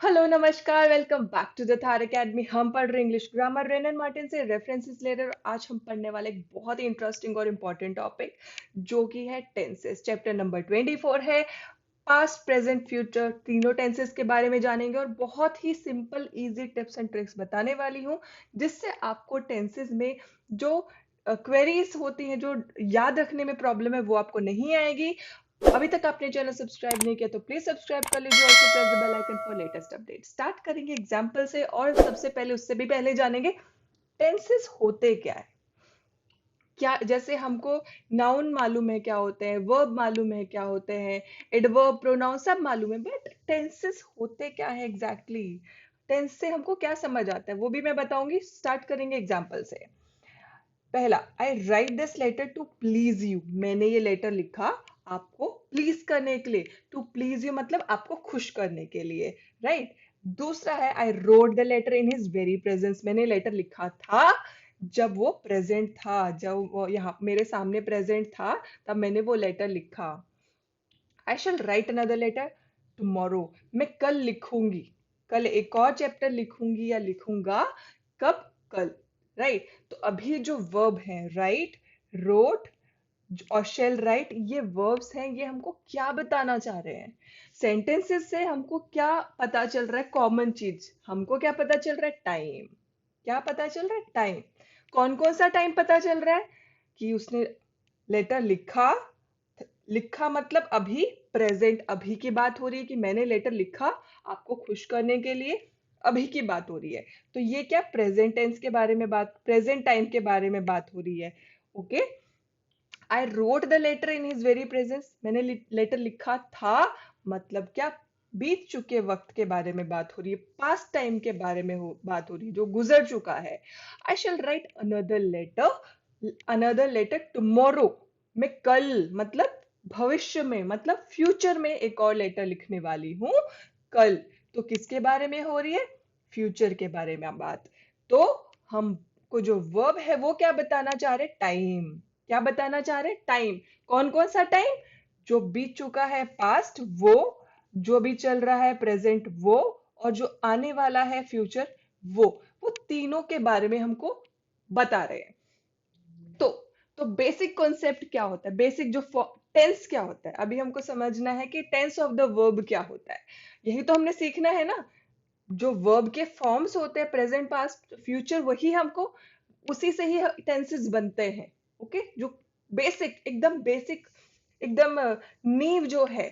Hello नमस्कार, welcome back to the Thar academy. हम पढ़ रहे इंग्लिश ग्रामर रेनन मार्टिन से रेफरेंसेस ले रहे हैं। आज हम पढ़ने वाले एक बहुत ही इंटरेस्टिंग और इम्पोर्टेंट टॉपिक जो कि है टेंसेस। चैप्टर नंबर 24 है। पास्ट प्रेजेंट फ्यूचर तीनों टेंसेस के बारे में जानेंगे और बहुत ही simple easy tips and tricks बताने वाली हूँ जिससे आपको टेंसेस में जो क्वेरीज होती हैं, जो याद रखने में प्रॉब्लम है, वो आपको नहीं आएगी। अभी तक आपने चैनल सब्सक्राइब नहीं किया तो प्लीज सब्सक्राइब कर लीजिए। Also press the bell icon for latest update. Start करेंगे एग्जांपल से और सबसे पहले उससे भी पहले जानेंगे टेंसेस होते क्या है। क्या जैसे हमको नाउन मालूम है क्या होते हैं, वर्ब मालूम है क्या होते हैं, एडवर्ब प्रोनाउन सब मालूम है, बट टेंसेस होते क्या है एग्जैक्टली टेंस से हमको क्या समझ आता है वो भी मैं बताऊंगी। स्टार्ट करेंगे एग्जाम्पल से। पहला, I write this letter to please you. मैंने ये लेटर लिखा आपको प्लीज करने के लिए। टू प्लीज यू मतलब आपको खुश करने के लिए, राइट। दूसरा है, I wrote the letter in his very presence. मैंने लेटर लिखा था जब वो प्रेजेंट था, जब वो यहाँ मेरे सामने प्रेजेंट था, तब मैंने वो लेटर लिखा। आई shall write another letter tomorrow. मैं कल लिखूंगी, कल एक और चैप्टर लिखूंगी या लिखूंगा। कब? कल, राइट। तो अभी जो वर्ब है राइट, रोट और शेल राइट, ये वर्ब्स हैं। ये हमको क्या बताना चाह रहे हैं? सेंटेंसेस से हमको क्या पता चल रहा है? कॉमन चीज हमको क्या पता चल रहा है? टाइम। क्या पता चल रहा है? टाइम। कौन कौन सा टाइम पता चल रहा है? कि उसने लेटर लिखा। लिखा मतलब अभी, प्रेजेंट अभी की बात हो रही है कि मैंने लेटर लिखा आपको खुश करने के लिए, अभी की बात हो रही है। तो ये क्या प्रेजेंट टेंस के बारे में बात, प्रेजेंट टाइम के बारे में बात हो रही है। Okay. I wrote the letter in his very presence. मैंने लेटर लिखा था मतलब क्या? बीत चुके वक्त के बारे में बात हो रही है, पास्ट टाइम के बारे में बात हो रही है, जो गुजर चुका है। आई shall write another letter tomorrow. मैं कल मतलब भविष्य में, मतलब फ्यूचर में एक और लेटर लिखने वाली हूं कल। तो किसके बारे में हो रही है? फ्यूचर के बारे में बात। तो हमको जो वर्ब है वो क्या बताना चाह रहे? टाइम। क्या बताना चाह रहे? टाइम। कौन कौन सा टाइम? जो बीत चुका है पास्ट वो, जो भी चल रहा है प्रेजेंट वो, और जो आने वाला है फ्यूचर वो तीनों के बारे में हमको बता रहे हैं। तो तो बेसिक कॉन्सेप्ट क्या होता है? बेसिक जो टेंस क्या होता है, अभी हमको समझना है कि टेंस ऑफ द वर्ब क्या होता है। यही तो हमने सीखना है ना। जो वर्ब के फॉर्म्स होते हैं प्रेजेंट पास्ट फ्यूचर, वही हमको उसी से ही टेंसेस बनते हैं। ओके। जो बेसिक, एकदम बेसिक, एकदम नींव जो है,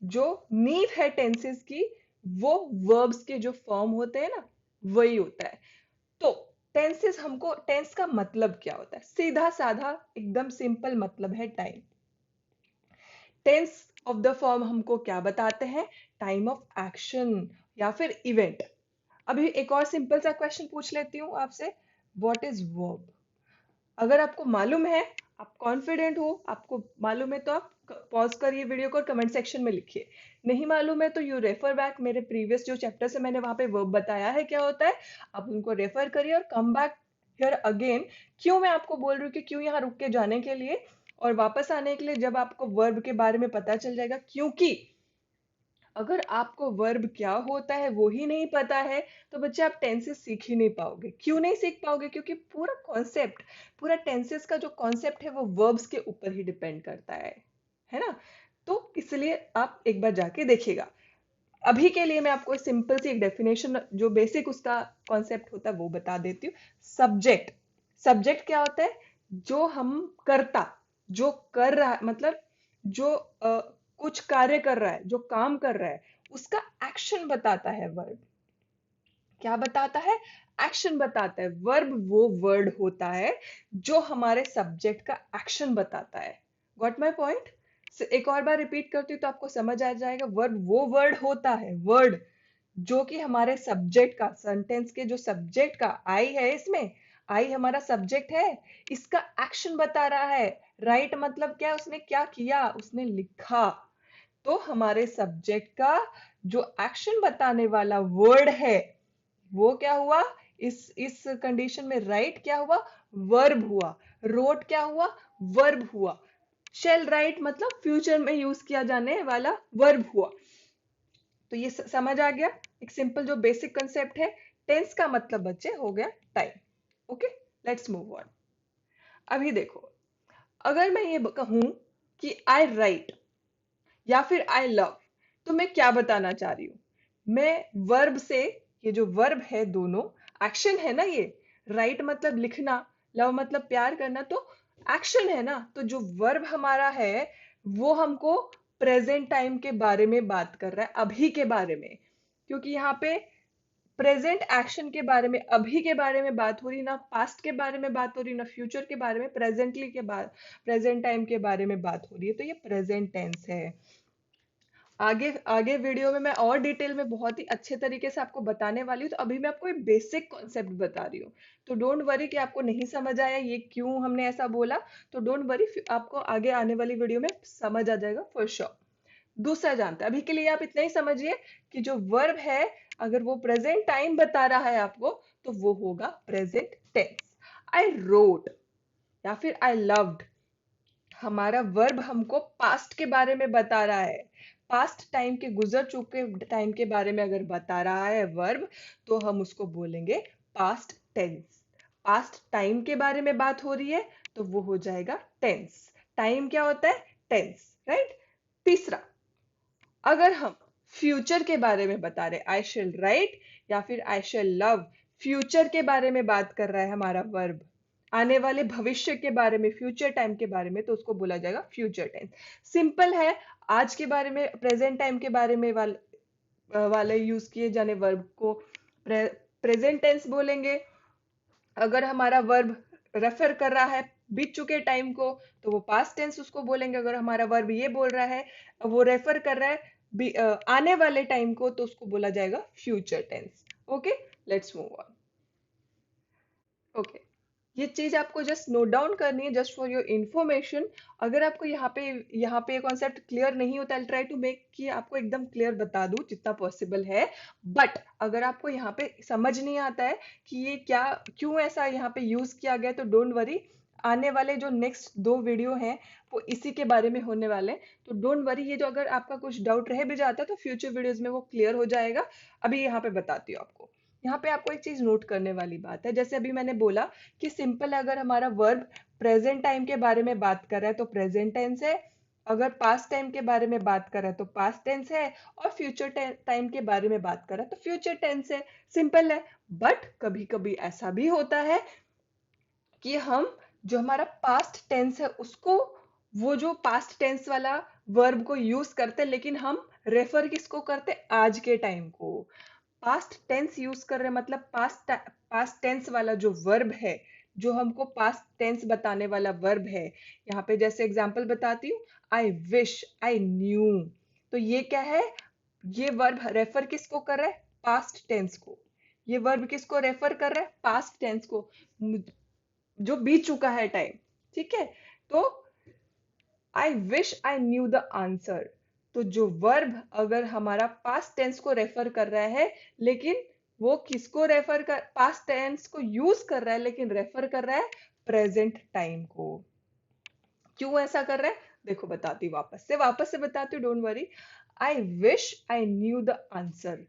जो नींव है टेंसेस की, वो वर्ब्स के जो फॉर्म होते हैं ना, वही होता है। तो टेंसेस, हमको टेंस का मतलब क्या होता है? सीधा साधा एकदम सिंपल मतलब है time. Tense of the form हमको क्या बताते हैं? टाइम ऑफ एक्शन या फिर इवेंट। अभी एक और सिंपल सा क्वेश्चन पूछ लेती हूँ आपसे। What is verb? अगर आपको मालूम है, आप कॉन्फिडेंट हो, आपको मालूम है, तो आप पॉज करिए वीडियो को और कमेंट सेक्शन में लिखिए। नहीं मालूम है तो यू रेफर बैक, मेरे प्रीवियस जो चैप्टर से मैंने वहां पे वर्ब बताया है क्या होता है, आप उनको रेफर करिए और कम बैक हियर अगेन। क्यों मैं आपको बोल रही हूँ कि क्यों यहाँ रुक के जाने के लिए और वापस आने के लिए, जब आपको वर्ब के बारे में पता चल जाएगा। क्योंकि अगर आपको वर्ब क्या होता है वो ही नहीं पता है तो बच्चे आप टेंसेस सीख ही नहीं पाओगे। क्यों नहीं सीख पाओगे? क्योंकि पूरा कॉन्सेप्ट, पूरा टेंसेस का जो कॉन्सेप्ट है वो वर्ब्स के ऊपर ही डिपेंड करता है ना। तो इसलिए आप एक बार जाके देखिएगा। अभी के लिए मैं आपको सिंपल सी एक डेफिनेशन, जो बेसिक उसका कॉन्सेप्ट होता है वो बता देती हूँ। सब्जेक्ट। सब्जेक्ट क्या होता है? जो हम करता, जो कर रहा, मतलब जो कुछ कार्य कर रहा है, जो काम कर रहा है, उसका एक्शन बताता है वर्ब। क्या बताता है? एक्शन बताता है। वर्ब वो वर्ड होता है जो हमारे सब्जेक्ट का एक्शन बताता है। Got my point? एक और बार रिपीट करती हूँ तो आपको समझ आ जाएगा। वर्ब वो वर्ड होता है, वर्ड जो कि हमारे सब्जेक्ट का, सेंटेंस के जो सब्जेक्ट का, आई है इसमें, आई हमारा सब्जेक्ट है, इसका एक्शन बता रहा है। राइट मतलब क्या? उसने क्या किया? उसने लिखा। तो हमारे सब्जेक्ट का जो एक्शन बताने वाला वर्ड है वो क्या हुआ? इस कंडीशन में राइट क्या हुआ? वर्ब हुआ। रोट क्या हुआ? वर्ब हुआ। शेल राइट मतलब फ्यूचर में यूज किया जाने वाला वर्ब हुआ। तो ये समझ आ गया, एक सिंपल जो बेसिक कंसेप्ट है। टेंस का मतलब बच्चे हो गया time. Okay, let's move on. अभी देखो, अगर मैं ये कहूं कि आई राइट या फिर आई लव, तो मैं क्या बताना चाह रही हूँ? मैं वर्ब से, ये जो वर्ब है दोनों एक्शन है ना, ये राइट मतलब लिखना, लव मतलब प्यार करना, तो एक्शन है ना। तो जो वर्ब हमारा है वो हमको प्रेजेंट टाइम के बारे में बात कर रहा है, अभी के बारे में, क्योंकि यहाँ पे प्रेजेंट एक्शन के बारे में, अभी के बारे में बात हो रही, ना पास्ट के बारे में बात हो रही, ना फ्यूचर के बारे में, प्रेजेंटली के बाद प्रेजेंट टाइम के बारे में बात हो रही है, तो ये प्रेजेंट टेंस है। आगे आगे वीडियो में मैं और डिटेल में बहुत ही अच्छे तरीके से आपको बताने वाली हूँ, तो अभी मैं आपको एक बेसिक कॉन्सेप्ट बता रही हूँ। तो डोंट वरी कि आपको नहीं समझ आया ये क्यों हमने ऐसा बोला, तो डोंट वरी, आपको आगे आने वाली वीडियो में समझ आ जाएगा फॉर श्योर। दूसरा जानते हैं, अभी के लिए आप इतना ही समझिए कि जो वर्ब है, अगर वो प्रेजेंट टाइम बता रहा है आपको, तो वो होगा प्रेजेंट टेंस। आई रोट या फिर आई लव्ड, हमारा वर्ब हमको पास्ट के बारे में बता रहा है, पास्ट टाइम के, गुजर चुके टाइम के बारे में अगर बता रहा है वर्ब, तो हम उसको बोलेंगे पास्ट टेंस। पास्ट टाइम के बारे में बात हो रही है तो वो हो जाएगा टेंस। टाइम क्या होता है? Tense, right. तीसरा, अगर हम फ्यूचर के बारे में बता रहे, आई शेल राइट या फिर आई शेल लव, फ्यूचर के बारे में बात कर रहा है हमारा वर्ब, आने वाले भविष्य के बारे में, फ्यूचर टाइम के बारे में, तो उसको बोला जाएगा फ्यूचर टेंस। सिंपल है, आज के बारे में, प्रेजेंट टाइम के बारे में वाले यूज किए जाने वर्ब को प्रेजेंट टेंस बोलेंगे। अगर हमारा वर्ब रेफर कर रहा है बीत चुके टाइम को, तो वो पास्ट टेंस उसको बोलेंगे। अगर हमारा वर्ब ये बोल रहा है, वो रेफर कर रहा है आने वाले टाइम को, तो उसको बोला जाएगा future tense. Okay, let's move on. Okay, ये चीज आपको जस्ट नोट डाउन करनी है, जस्ट फॉर योर इंफॉर्मेशन। अगर आपको यहाँ पे कॉन्सेप्ट क्लियर नहीं होता, आई ट्राई टू मेक कि आपको एकदम क्लियर बता दूं जितना पॉसिबल है। बट अगर आपको यहाँ पे समझ नहीं आता है कि ये क्या, क्यों ऐसा यहाँ पे यूज किया गया, तो डोंट वरी, आने वाले जो नेक्स्ट 2 वीडियो हैं वो इसी के बारे में होने वाले हैं। तो डोंट वरी, ये जो अगर आपका कुछ डाउट रह भी जाता है तो फ्यूचर वीडियोज में वो क्लियर हो जाएगा। अभी यहाँ पे बताती हूँ आपको। यहाँ पे आपको एक चीज नोट करने वाली बात है, जैसे अभी मैंने बोला कि सिंपल, अगर हमारा वर्ब प्रेजेंट टाइम के बारे में बात कर रहा है तो प्रेजेंट टेंस है, अगर पास्ट टाइम के बारे में बात कर रहा है तो पास्ट टेंस है, और फ्यूचर टाइम के बारे में बात कर रहा है तो फ्यूचर टेंस है। सिंपल है। बट कभी कभी ऐसा भी होता है कि हम जो हमारा पास्ट टेंस है उसको, वो जो पास्ट टेंस वाला वर्ब को यूज करते हैं, लेकिन हम रेफर किसको करते हैं? आज के टाइम को। पास्ट टेंस यूज कर रहे हैं, मतलब पास्ट टेंस वाला जो वर्ब है, जो हमको पास्ट टेंस बताने वाला वर्ब है, यहाँ पे जैसे एग्जांपल बताती हूँ, आई विश, आई न्यू, तो ये क्या है? ये वर्ब रेफर किसको कर रहा है? पास्ट टेंस को। ये वर्ब किसको रेफर कर रहा है? पास्ट टेंस को, जो बीत चुका है टाइम। ठीक है, तो I wish I knew the answer, तो जो वर्ब अगर हमारा पास्ट टेंस को रेफर कर रहा है, लेकिन वो किसको रेफर कर, पास्ट टेंस को यूज कर रहा है लेकिन रेफर कर रहा है प्रेजेंट टाइम को। क्यों ऐसा कर रहा है? देखो बताती हूँ, वापस से बताती हूँ, don't worry. I wish I knew the answer,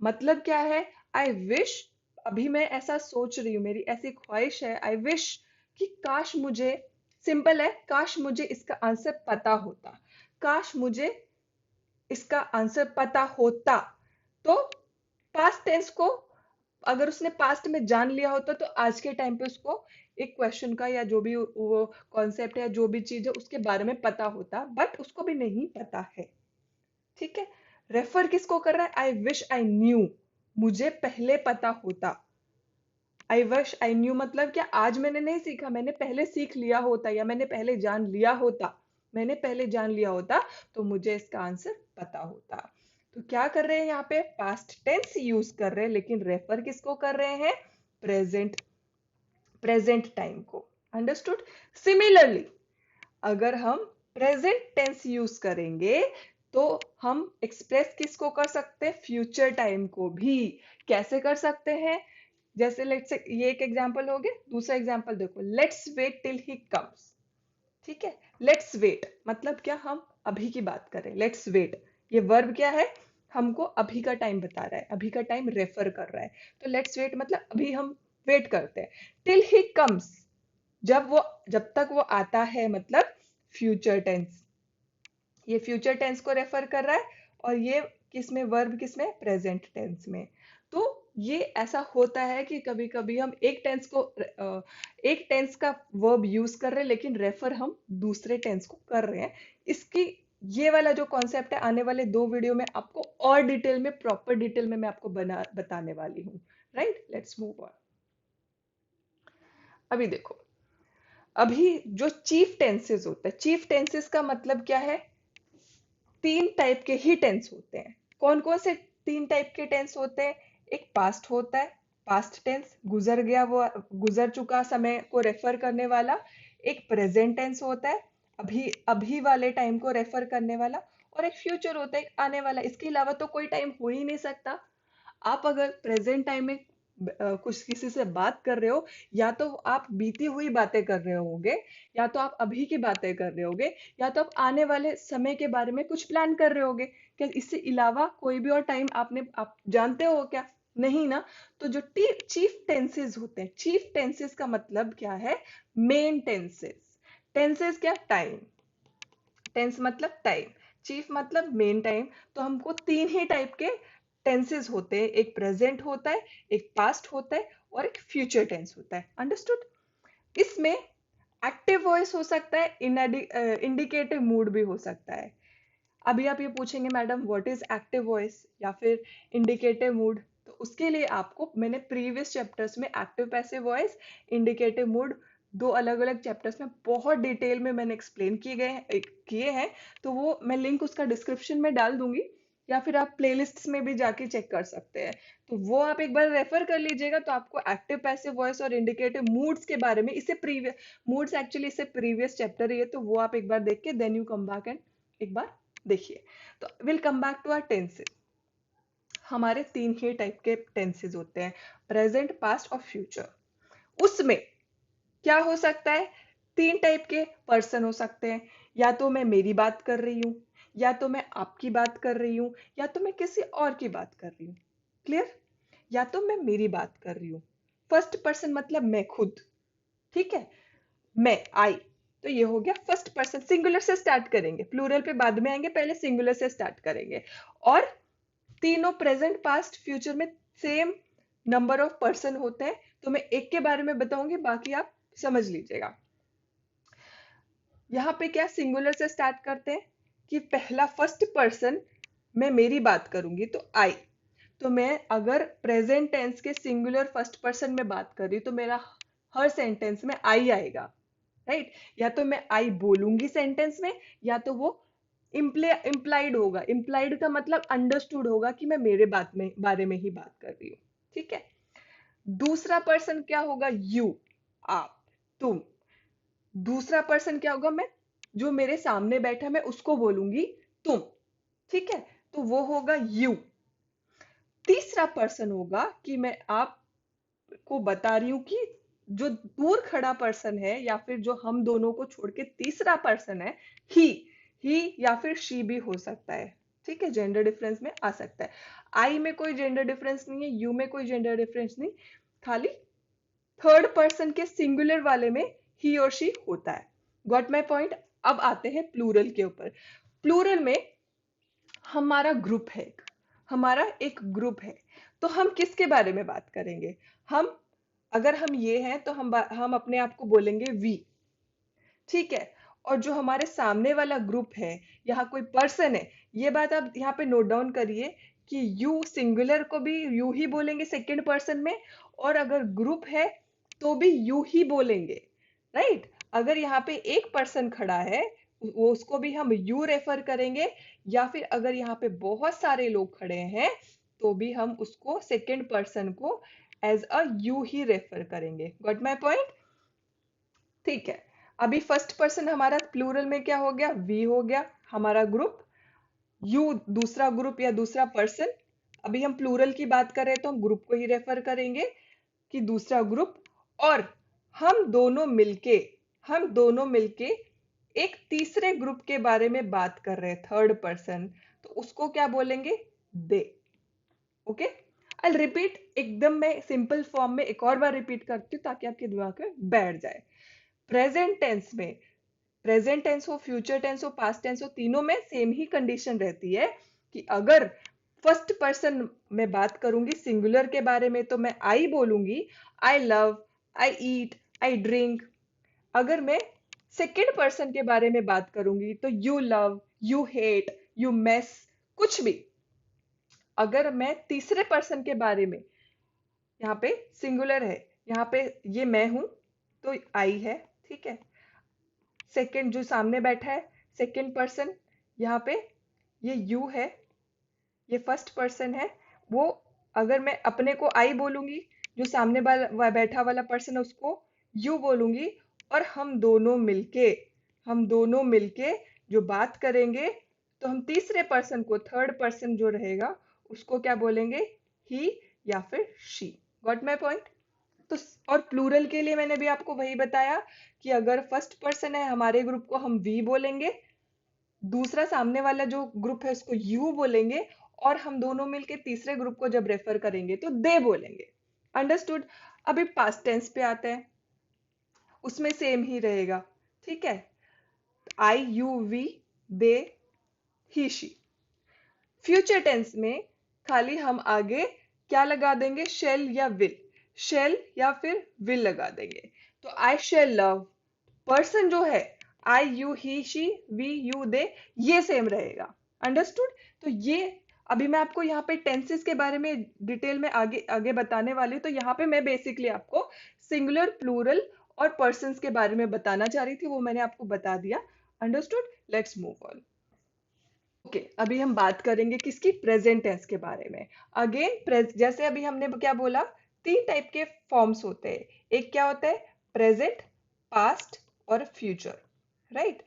मतलब क्या है? आई विश, अभी मैं ऐसा सोच रही हूँ, मेरी ऐसी ख्वाहिश है, आई विश कि काश मुझे, सिंपल है, काश मुझे इसका आंसर पता होता, काश मुझे इसका आंसर पता होता। तो पास्ट टेंस को अगर उसने पास्ट में जान लिया होता, तो आज के टाइम पे उसको एक क्वेश्चन का या जो भी वो कॉन्सेप्ट है, जो भी चीज है, उसके बारे में पता होता, बट उसको भी नहीं पता है। ठीक है, रेफर किसको कर रहा है? आई विश आई न्यू, मुझे पहले पता होता। आई विश आई न्यू मतलब क्या? आज मैंने नहीं सीखा, मैंने पहले सीख लिया होता, या मैंने पहले जान लिया होता, मैंने पहले जान लिया होता, तो मुझे इसका आंसर पता होता। तो क्या कर रहे हैं यहाँ पे? पास्ट टेंस यूज कर रहे हैं, लेकिन रेफर किसको कर रहे हैं? प्रेजेंट टाइम को। अंडरस्टूड? सिमिलरली, अगर हम प्रेजेंट टेंस यूज करेंगे तो हम एक्सप्रेस किसको कर सकते हैं? फ्यूचर टाइम को भी। कैसे कर सकते हैं? जैसे लेट्स से, ये एक एग्जांपल हो गया, दूसरा एग्जांपल देखो, let's wait till he comes. ठीक है, लेट्स वेट मतलब क्या? हम अभी की बात करें, लेट्स वेट, ये वर्ब क्या है? हमको अभी का टाइम बता रहा है, अभी का टाइम रेफर कर रहा है। तो लेट्स वेट मतलब अभी हम वेट करते हैं टिल ही कम्स, जब तक वो आता है, मतलब फ्यूचर टेंस। ये फ्यूचर टेंस को रेफर कर रहा है, और ये किस में, वर्ब किस में, प्रेजेंट टेंस में। तो ये ऐसा होता है कि कभी कभी हम एक टेंस का वर्ब यूज कर रहे हैं, लेकिन रेफर हम दूसरे टेंस को कर रहे हैं। इसकी ये वाला जो कॉन्सेप्ट है, आने वाले 2 वीडियो में आपको और डिटेल में, प्रॉपर डिटेल में मैं आपको बताने वाली हूँ। Right, let's move on. अभी देखो, अभी जो चीफ टेंसेस होता है, चीफ टेंसेस का मतलब क्या है, 3 टाइप के ही टेंस होते हैं। कौन कौन से 3 टाइप के टेंस होते हैं? एक पास्ट होता है, पास्ट टेंस, गुजर गया, वो गुजर चुका समय को रेफर करने वाला। एक प्रेजेंट टेंस होता है, अभी अभी वाले टाइम को रेफर करने वाला। और एक फ्यूचर होता है, एक आने वाला। इसके अलावा तो कोई टाइम हो ही नहीं सकता। आप अगर प्रेजेंट टाइम में कुछ किसी से बात कर रहे हो, या तो आप बीती हुई बातें कर रहे होगे, या तो आप अभी की बातें कर रहे होगे, या तो आप आने वाले समय के बारे में कुछ प्लान कर रहे होगे। क्या इससे अलावा कोई भी और टाइम आप जानते हो क्या? नहीं ना। तो जो चीफ टेंसेस होते हैं, चीफ टेंसेस का मतलब क्या है? Main tenses. टेंसेस क्या? टाइम। टेंस मतलब टाइम, चीफ मतलब मेन टाइम। तो हमको 3 ही टाइप के टेंसेस होते हैं, एक प्रेजेंट होता है, एक पास्ट होता है, और एक फ्यूचर टेंस होता है। अंडरस्टूड? इसमें एक्टिव वॉइस हो सकता है, इंडिकेटिव मूड भी हो सकता है। अभी आप ये पूछेंगे madam what is active voice या फिर इंडिकेटिव मूड, तो उसके लिए आपको मैंने प्रीवियस चैप्टर्स में active passive voice, indicative mood, 2 अलग अलग चैप्टर्स में बहुत डिटेल में मैंने एक्सप्लेन किए हैं। तो वो मैं लिंक उसका डिस्क्रिप्शन में डाल दूंगी, या फिर आप प्लेलिस्ट्स में भी जाके चेक कर सकते हैं। तो वो आप एक बार रेफर कर लीजिएगा, तो आपको एक्टिव पैसिव वॉइस और इंडिकेटिव मूड्स के बारे में, इससे प्रीवियस मूड्स एक्चुअली इससे प्रीवियस चैप्टर ही है, तो वो आप एक बार देख के then you come back and एक बार देखिए। तो will come back to our tenses. हमारे 3 ही टाइप के टेंसेस होते हैं, प्रेजेंट, पास्ट और फ्यूचर। उसमें क्या हो सकता है? 3 टाइप के पर्सन हो सकते हैं। या तो मैं मेरी बात कर रही हूं, या तो मैं आपकी बात कर रही हूं, या तो मैं किसी और की बात कर रही हूं। क्लियर? या तो मैं मेरी बात कर रही हूं, फर्स्ट पर्सन मतलब मैं खुद। ठीक है, मैं, आई। तो ये हो गया फर्स्ट पर्सन, सिंगुलर से स्टार्ट करेंगे, प्लूरल पे बाद में आएंगे, पहले सिंगुलर से स्टार्ट करेंगे। और तीनों प्रेजेंट, पास्ट, फ्यूचर में सेम नंबर ऑफ पर्सन होते हैं। तो मैं एक के बारे में बताऊंगी, बाकी आप समझ लीजिएगा। यहाँ पे क्या सिंगुलर से स्टार्ट करते हैं कि पहला फर्स्ट पर्सन, मैं मेरी बात करूंगी तो आई। तो मैं अगर प्रेजेंट टेंस के सिंगुलर फर्स्ट पर्सन में बात कर रही हूँ, तो मेरा हर सेंटेंस में आई आएगा। राइट? या तो मैं आई बोलूंगी सेंटेंस में, या तो वो इम्प्लाइड होगा। इम्प्लाइड का मतलब अंडरस्टूड होगा कि मैं मेरे बारे में ही बात कर रही हूँ। ठीक है। दूसरा पर्सन क्या होगा? यू, आप, तुम। दूसरा पर्सन क्या होगा? मैं, जो मेरे सामने बैठा मैं उसको बोलूंगी तुम। ठीक है, तो वो होगा यू। तीसरा पर्सन होगा कि मैं आपको बता रही हूं कि जो दूर खड़ा पर्सन है, या फिर जो हम दोनों को छोड़ के तीसरा पर्सन है, ही। ही या फिर शी भी हो सकता है। ठीक है, जेंडर डिफरेंस में आ सकता है। आई में कोई जेंडर डिफरेंस नहीं है, यू में कोई जेंडर डिफरेंस नहीं, खाली थर्ड पर्सन के सिंगुलर वाले में ही और शी होता है। Got my point? अब आते हैं प्लूरल के ऊपर। प्लूरल में हमारा ग्रुप है, हमारा एक ग्रुप है। तो हम किसके बारे में बात करेंगे? हम, अगर हम ये हैं तो हम अपने आप को बोलेंगे वी। ठीक है। और जो हमारे सामने वाला ग्रुप है, यहाँ कोई पर्सन है, ये बात आप यहाँ पे नोट डाउन करिए कि यू सिंगुलर को भी यू ही बोलेंगे सेकंड पर्सन में, और अगर ग्रुप है तो भी यू ही बोलेंगे। राइट? अगर यहाँ पे एक पर्सन खड़ा है, वो उसको भी हम यू रेफर करेंगे, या फिर अगर यहाँ पे बहुत सारे लोग खड़े हैं, तो भी हम उसको सेकंड पर्सन को एज अ यू ही रेफर करेंगे। Got my point? ठीक है। अभी फर्स्ट पर्सन हमारा प्लूरल में क्या हो गया? वी हो गया हमारा ग्रुप, यू दूसरा ग्रुप या दूसरा पर्सन। अभी हम प्लूरल की बात कर रहे हैं तो हम ग्रुप को ही रेफर करेंगे कि दूसरा ग्रुप। और हम दोनों मिलके हम दोनों मिलके एक तीसरे ग्रुप के बारे में बात कर रहे हैं, थर्ड पर्सन, तो उसको क्या बोलेंगे? दे। ओके, आई रिपीट, एकदम मैं सिंपल फॉर्म में एक और बार रिपीट करती हूँ ताकि आपके दिमाग में बैठ जाए। प्रेजेंट टेंस में, प्रेजेंट टेंस हो, फ्यूचर टेंस हो, पास्ट टेंस हो, तीनों में सेम ही कंडीशन रहती है कि अगर फर्स्ट पर्सन में बात करूंगी सिंगुलर के बारे में तो मैं आई बोलूंगी, I love, I eat, I drink. अगर मैं सेकेंड पर्सन के बारे में बात करूंगी तो you love, you hate, you mess, कुछ भी। अगर मैं तीसरे पर्सन के बारे में, यहाँ पे सिंगुलर है, यहाँ पे ये मैं हूं तो आई है, ठीक है। सेकंड जो सामने बैठा है सेकंड पर्सन, यहाँ पे ये यू है, ये फर्स्ट पर्सन है। वो, अगर मैं अपने को आई बोलूंगी, जो सामने वाला बैठा वाला पर्सन है उसको यू बोलूंगी, और हम दोनों मिलके जो बात करेंगे तो हम तीसरे पर्सन को, थर्ड पर्सन जो रहेगा उसको क्या बोलेंगे, ही या फिर शी। Got my point? तो और प्लूरल के लिए मैंने भी आपको वही बताया कि अगर फर्स्ट पर्सन है हमारे ग्रुप को हम वी बोलेंगे, दूसरा सामने वाला जो ग्रुप है उसको यू बोलेंगे, और हम दोनों मिलके तीसरे ग्रुप को जब रेफर करेंगे तो दे बोलेंगे। अंडरस्टूड? अभी पास्ट टेंस पे आते हैं, उसमें सेम ही रहेगा, ठीक है। I, you, we, they, he, she. Future tense में खाली हम आगे क्या लगा देंगे, शेल या विल, शेल या फिर विल लगा देंगे। तो आई शेल लव, पर्सन जो है I, you, he, she, we, you, they, ये सेम रहेगा। अंडरस्टूड? तो ये अभी मैं आपको यहाँ पे टेंसेस के बारे में डिटेल में आगे आगे बताने वाली हूँ। तो यहाँ पे मैं बेसिकली आपको सिंगुलर, प्लूरल और पर्सन्स के बारे में बताना चाह रही थी, वो मैंने आपको बता दिया। Understood? Let's move on. Okay, अभी हम बात करेंगे किसकी, प्रेजेंट टेंस के बारे में। अगेन जैसे अभी हमने क्या बोला, तीन टाइप के फॉर्म्स होते हैं। एक क्या होता है, प्रेजेंट, पास्ट और फ्यूचर, राइट।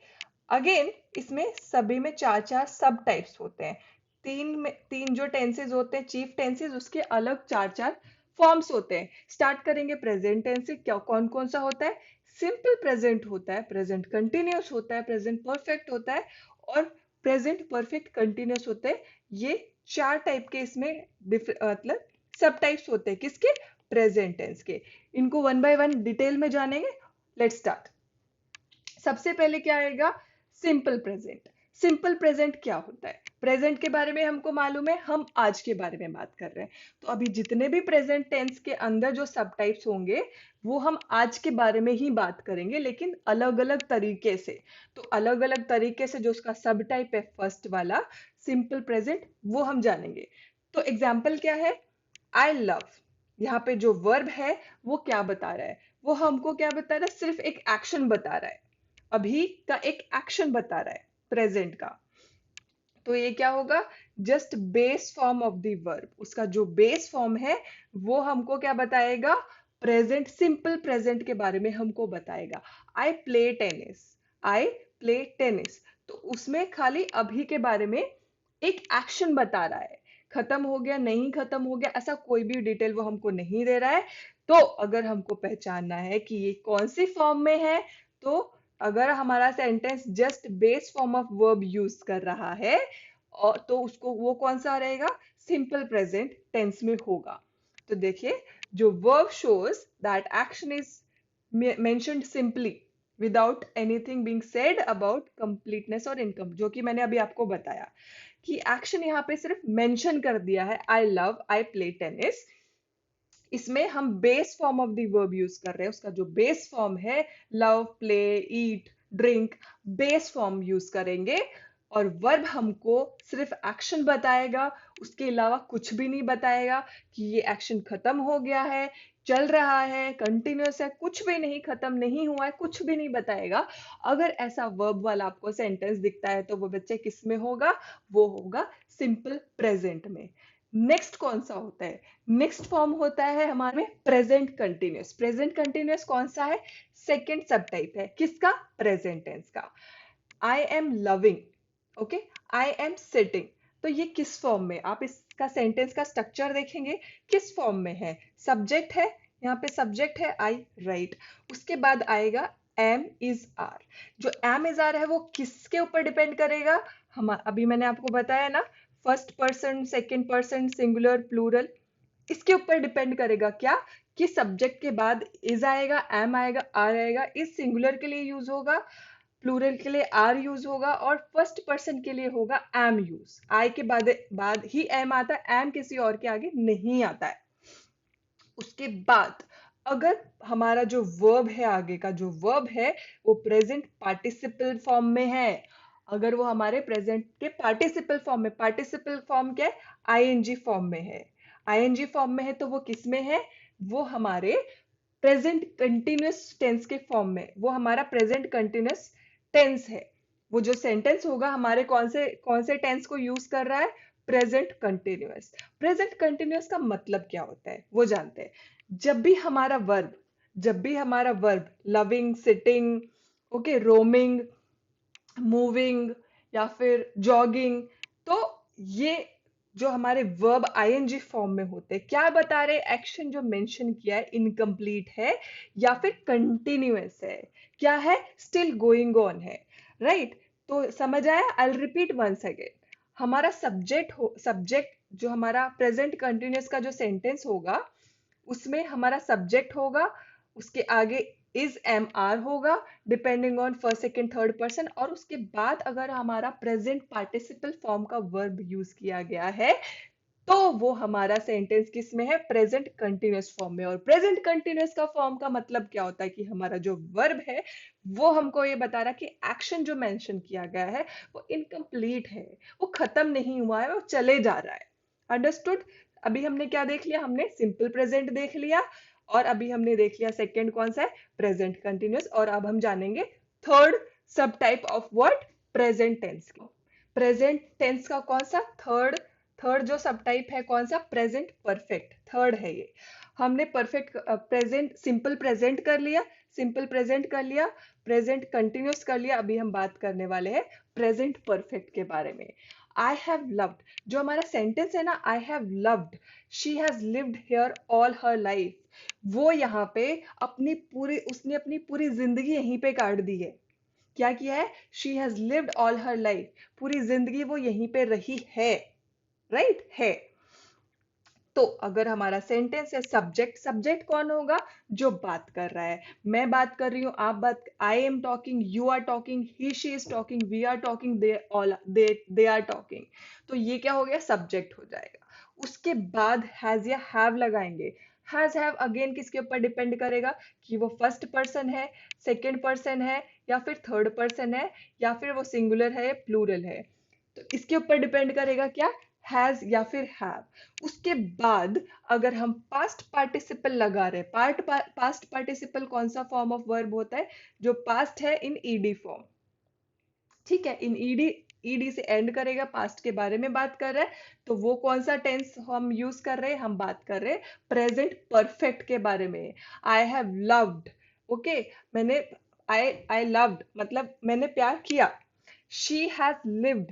अगेन इसमें सभी में चार चार सब टाइप्स होते हैं। तीन जो टेंसेज होते हैं चीफ टेंसेज, उसके अलग चार चार फॉर्म्स होते हैं। स्टार्ट करेंगे प्रेजेंट टेंस से। क्या कौन कौन सा होता है, सिंपल प्रेजेंट होता है, प्रेजेंट कंटिन्यूअस होता है, प्रेजेंट परफेक्ट होता है, और प्रेजेंट परफेक्ट कंटिन्यूअस होते हैं। ये चार टाइप के इसमें मतलब सब टाइप्स होते हैं किसके, प्रेजेंट टेंस के। इनको वन बाय वन डिटेल में जानेंगे। Let's start. सबसे पहले क्या आएगा, सिंपल प्रेजेंट। सिंपल प्रेजेंट क्या होता है, प्रेजेंट के बारे में हमको मालूम है, हम आज के बारे में बात कर रहे हैं। तो अभी जितने भी प्रेजेंट टेंस के अंदर जो सब टाइप्स होंगे वो हम आज के बारे में ही बात करेंगे, लेकिन अलग अलग तरीके से। तो अलग अलग तरीके से जो उसका सब टाइप है फर्स्ट वाला सिंपल प्रेजेंट, वो हम जानेंगे। तो एग्जाम्पल क्या है, आई लव, यहाँ पे जो वर्ब है वो क्या बता रहा है, वो हमको क्या बता रहा है, सिर्फ एक एक्शन बता रहा है, अभी का एक एक्शन बता रहा है प्रेजेंट का। तो ये क्या होगा, just base form of the verb, उसका जो बेस फॉर्म है वो हमको क्या बताएगा, प्रेजेंट, सिंपल प्रेजेंट के बारे में हमको बताएगा। I play tennis, I play tennis, तो उसमें खाली अभी के बारे में एक एक्शन बता रहा है। खत्म हो गया, नहीं खत्म हो गया, ऐसा कोई भी डिटेल वो हमको नहीं दे रहा है। तो अगर हमको पहचानना है कि ये कौन सी फॉर्म में है, तो अगर हमारा sentence just base form of verb use कर रहा है और तो उसको वो कौन सा रहेगा, सिंपल प्रेजेंट टेंस में होगा। तो देखिए, जो verb shows that action is mentioned simply without anything being said about completeness और इनकम, जो कि मैंने अभी आपको बताया कि एक्शन यहाँ पे सिर्फ मेंशन कर दिया है, I love, I play tennis. इसमें हम base form of the verb use कर रहे हैं, उसका जो बेस फॉर्म है लव, प्ले, ईट, ड्रिंक, बेस फॉर्म यूज करेंगे। और वर्ब हमको सिर्फ एक्शन बताएगा, उसके अलावा कुछ भी नहीं बताएगा कि ये एक्शन खत्म हो गया है, चल रहा है, कंटिन्यूअस है, कुछ भी नहीं, खत्म नहीं हुआ है, कुछ भी नहीं बताएगा। अगर ऐसा वर्ब वाला आपको सेंटेंस दिखता है तो वो बच्चे किस में होगा, वो होगा सिंपल प्रेजेंट में। नेक्स्ट कौन सा होता है, नेक्स्ट फॉर्म होता है हमारे में प्रेजेंट कंटिन्यूअस। प्रेजेंट कंटिन्यूअस कौन सा है, सेकेंड सब टाइप है किसका, प्रेजेंट टेंस का। I am loving, okay, I am sitting, तो ये किस फॉर्म में, आप इसका सेंटेंस का स्ट्रक्चर देखेंगे किस फॉर्म में है, सब्जेक्ट है, यहाँ पे सब्जेक्ट है आई, राइट। उसके बाद आएगा एम इज आर। जो एम इज आर है वो किसके ऊपर डिपेंड करेगा, हम अभी मैंने आपको बताया ना, first person, second person, singular, plural, इसके ऊपर डिपेंड करेगा क्या, कि सब्जेक्ट के बाद इज आएगा, एम आएगा, आर आएगा। इज सिंगुलर के लिए यूज होगा, प्लूरल के लिए आर यूज होगा, और फर्स्ट पर्सन के लिए होगा एम यूज। आई के बाद ही एम आता है, एम किसी और के आगे नहीं आता है। उसके बाद अगर हमारा जो वर्ब है, आगे का जो वर्ब है वो प्रेजेंट पार्टिसिपल फॉर्म में है, अगर वो हमारे प्रेजेंट के पार्टिसिपल फॉर्म में, पार्टिसिपल फॉर्म क्या है, आईएनजी फॉर्म में है, आईएनजी फॉर्म में है, तो वो किस में है, वो हमारे प्रेजेंट कंटिन्यूअस टेंस के फॉर्म में, वो हमारा प्रेजेंट कंटिन्यूअस टेंस है। वो जो सेंटेंस होगा हमारे कौन से टेंस को यूज कर रहा है, प्रेजेंट कंटिन्यूअस। प्रेजेंट कंटिन्यूअस का मतलब क्या होता है वो जानते हैं। जब भी हमारा verb loving, sitting, okay, roaming, moving या फिर जॉगिंग, तो ये जो हमारे वर्ब आईएनजी फॉर्म में होते हैं, क्या बता रहे, एक्शन जो मेंशन किया है इनकम्प्लीट है या फिर कंटिन्यूअस है, क्या है, स्टिल गोइंग ऑन है, राइट। तो समझ आया, I will repeat once again. हमारा सब्जेक्ट जो हमारा प्रेजेंट कंटिन्यूअस का जो सेंटेंस होगा, उसमें हमारा सब्जेक्ट होगा, उसके आगे इज एम आर होगा, depending on first, second, third person, और उसके बाद अगर हमारा प्रेजेंट पार्टिसिपल फॉर्म का वर्ब यूज किया गया है, तो वो हमारा सेंटेंस किस में है, प्रेजेंट कंटिन्यूअस फॉर्म में। और प्रेजेंट कंटिन्यूअस का फॉर्म का मतलब क्या होता है, कि हमारा जो वर्ब है वो हमको ये बता रहा है कि एक्शन जो मेंशन किया गया है वो इनकम्प्लीट है, वो खत्म नहीं हुआ है, वो चले जा रहा है। अंडरस्टूड। अभी हमने क्या देख लिया, हमने सिंपल प्रेजेंट देख लिया, और अभी हमने देख लिया सेकेंड कौन सा है, प्रेजेंट कंटिन्यूअस। और अब हम जानेंगे third sub type of word, present tense की। प्रेजेंट टेंस का कौन सा थर्ड थर्ड जो सब टाइप है, कौन सा, प्रेजेंट परफेक्ट, थर्ड है ये। हमने परफेक्ट प्रेजेंट, सिंपल प्रेजेंट कर लिया, सिंपल प्रेजेंट कर लिया, प्रेजेंट कंटिन्यूअस कर लिया। अभी हम बात करने वाले हैं प्रेजेंट परफेक्ट के बारे में। आई हैव लव्ड, जो हमारा सेंटेंस है ना, I have loved, she has lived here all her life, वो यहाँ पे उसने अपनी पूरी जिंदगी यहीं पे काट दी है। क्या किया है, she has lived all her life, पूरी जिंदगी वो यहीं पे रही है, राइट है। तो अगर हमारा सेंटेंस है, सब्जेक्ट, सब्जेक्ट कौन होगा, जो बात कर रहा है। मैं बात कर रही हूँ, आप बात, I am talking, you are talking, he she is talking, we are talking, they are talking. तो ये क्या हो गया, सब्जेक्ट हो जाएगा। उसके बाद हैज या हैव लगाएंगे। हैज हैव अगेन किसके ऊपर डिपेंड करेगा, कि वो फर्स्ट पर्सन है, सेकेंड पर्सन है, या फिर थर्ड पर्सन है, या फिर वो सिंगुलर है, प्लूरल है। तो इसके ऊपर डिपेंड करेगा क्या, हैज या फिर हैव। उसके बाद अगर हम पास्ट पार्टिसिपल लगा रहे, पास्ट पार्टिसिपल कौन सा फॉर्म ऑफ वर्ब होता है, जो पास्ट है इन ईडी फॉर्म, ठीक है, इन ईडी, ईडी से एंड करेगा, पास्ट के बारे में बात कर रहे हैं, तो वो कौन सा टेंस हम यूज कर रहे हैं, हम बात कर रहे हैं प्रेजेंट परफेक्ट के बारे में। आई हैव लव्ड, ओके, मैंने, आई लव्ड मतलब मैंने प्यार किया। She has lived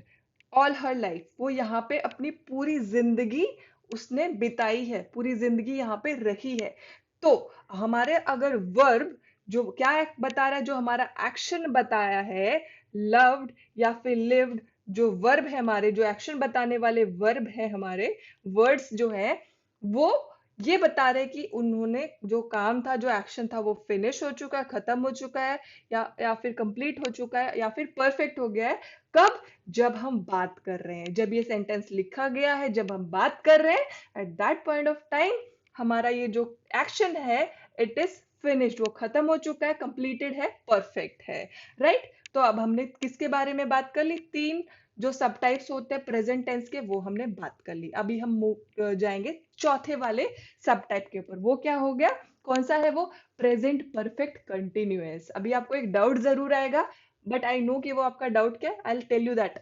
all her life, वो यहाँ पे अपनी पूरी जिंदगी उसने बिताई है, पूरी जिंदगी यहाँ पे रही है। तो हमारे अगर वर्ब जो क्या बता रहा है, जो हमारा एक्शन बताया है, लव्ड या फिर लिव्ड, जो वर्ब है हमारे, जो एक्शन बताने वाले वर्ब है हमारे, वर्ड्स जो है, वो ये बता रहे कि उन्होंने जो काम था, जो एक्शन था, वो फिनिश हो चुका है, खत्म हो चुका है, या फिर कंप्लीट हो चुका है, या फिर परफेक्ट हो गया है। कब, जब हम बात कर रहे हैं, जब ये सेंटेंस लिखा गया है, जब हम बात कर रहे हैं, at that point of time हमारा ये जो एक्शन है, इट इज फिनिश्ड, वो खत्म हो चुका है, कंप्लीटेड है, परफेक्ट है, राइट। तो अब हमने किसके बारे में बात कर ली, तीन जो सब टाइप्स होते हैं प्रेजेंट टेंस के, वो हमने बात कर ली। अभी हम जाएंगे चौथे वाले सब टाइप के ऊपर। वो क्या हो गया, कौन सा है वो, प्रेजेंट परफेक्ट कंटिन्यूअस। अभी आपको एक डाउट जरूर आएगा, बट आई नो कि वो आपका डाउट क्या है, I will tell you that.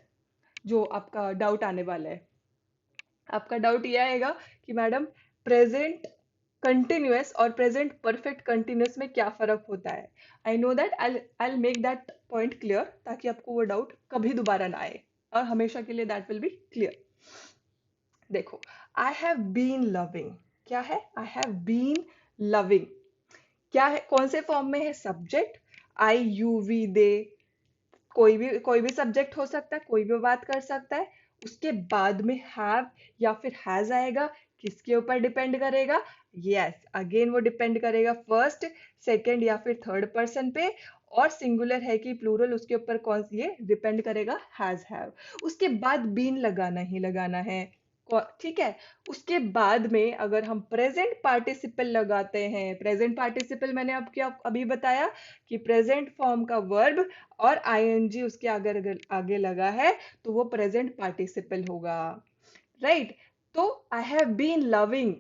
जो आपका डाउट आने वाला है, आपका डाउट ये आएगा कि मैडम प्रेजेंट कंटिन्यूअस और प्रेजेंट परफेक्ट कंटिन्यूअस में क्या फर्क होता है। I know that, I make that point clear, ताकि आपको वो डाउट कभी दोबारा ना आए, और हमेशा के लिए दैट विल बी क्लियर। देखो, आई हैव बीन लविंग, क्या है, आई हैव बीन लविंग, क्या है, कौन से फॉर्म में है, सब्जेक्ट, आई यू वी दे, कोई भी सब्जेक्ट हो सकता है, कोई भी बात कर सकता है। उसके बाद में हैव या फिर हैज आएगा, किसके ऊपर डिपेंड करेगा? यस, अगेन वो डिपेंड करेगा फर्स्ट, सेकंड या फिर थर्ड पर्सन पे। और सिंगुलर है कि प्लूरल, उसके ऊपर कौन ये डिपेंड करेगा? Has have. उसके बाद बीन लगाना ही लगाना है, ठीक है। उसके बाद में अगर हम प्रेजेंट पार्टिसिपल लगाते हैं, प्रेजेंट पार्टिसिपल मैंने अब क्या अभी बताया कि प्रेजेंट फॉर्म का वर्ब और आईएनजी उसके आगे अगर आगे लगा है तो वो प्रेजेंट पार्टिसिपल होगा, राइट। तो आई हैव बीन लविंग,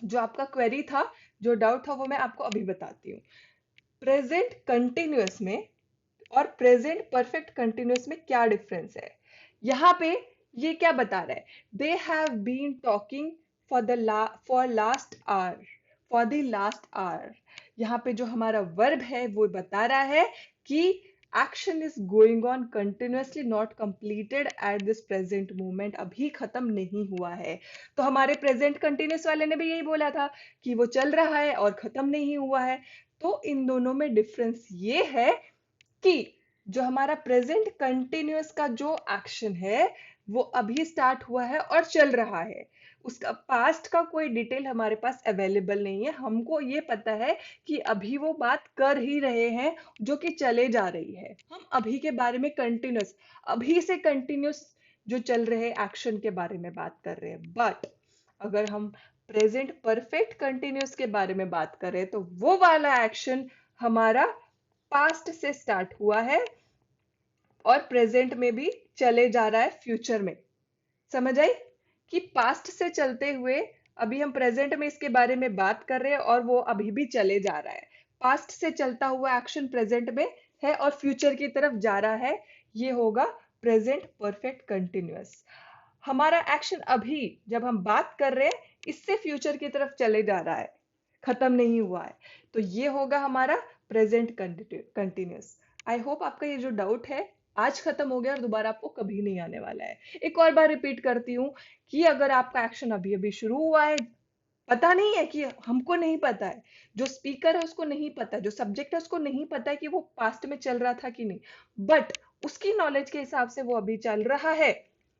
जो आपका क्वेरी था, जो डाउट था, वो मैं आपको अभी बताती हूँ। प्रेजेंट कंटिन्यूअस में और प्रेजेंट परफेक्ट कंटिन्यूअस में क्या डिफरेंस है? यहाँ पे ये क्या बता रहा है? They have been talking for last hour, for the last hour. यहाँ पे जो हमारा वर्ब है वो बता रहा है कि action is going on continuously, not completed at this present moment, अभी खत्म नहीं हुआ है। तो हमारे प्रेजेंट कंटिन्यूअस वाले ने भी यही बोला था कि वो चल रहा है और खत्म नहीं हुआ है। तो इन दोनों में डिफरेंस ये है कि जो हमारा प्रेजेंट कंटिन्यूअस का जो एक्शन है वो अभी स्टार्ट हुआ है और चल रहा है, उसका पास्ट का कोई डिटेल हमारे पास अवेलेबल नहीं है। हमको ये पता है कि अभी वो बात कर ही रहे हैं जो कि चले जा रही है। हम अभी के बारे में कंटिन्यूअस, अभी से कंटिन्यूअस जो चल रहे एक्शन के बारे में बात कर रहे हैं। बट अगर हम प्रेजेंट परफेक्ट कंटिन्यूअस के बारे में बात करें तो वो वाला एक्शन हमारा पास्ट से स्टार्ट हुआ है और प्रेजेंट में भी चले जा रहा है फ्यूचर में। समझ आई कि पास्ट से चलते हुए अभी हम प्रेजेंट में इसके बारे में बात कर रहे हैं और वो अभी भी चले जा रहा है। पास्ट से चलता हुआ एक्शन प्रेजेंट में है और फ्यूचर की तरफ जा रहा है, ये होगा प्रेजेंट परफेक्ट कंटिन्यूअस। हमारा एक्शन अभी जब हम बात कर रहे हैं इससे फ्यूचर की तरफ चले जा रहा है, खत्म नहीं हुआ है, तो ये होगा हमारा प्रेजेंट कंटिन्यूअस। आई होप आपका ये जो डाउट है आज खत्म हो गया और दोबारा आपको कभी नहीं आने वाला है। एक और बार रिपीट करती हूँ कि अगर आपका एक्शन अभी अभी शुरू हुआ है, पता नहीं है, कि हमको नहीं पता है, जो स्पीकर है उसको नहीं पता, जो सब्जेक्ट है उसको नहीं पता है कि वो पास्ट में चल रहा था कि नहीं, बट उसकी नॉलेज के हिसाब से वो अभी चल रहा है,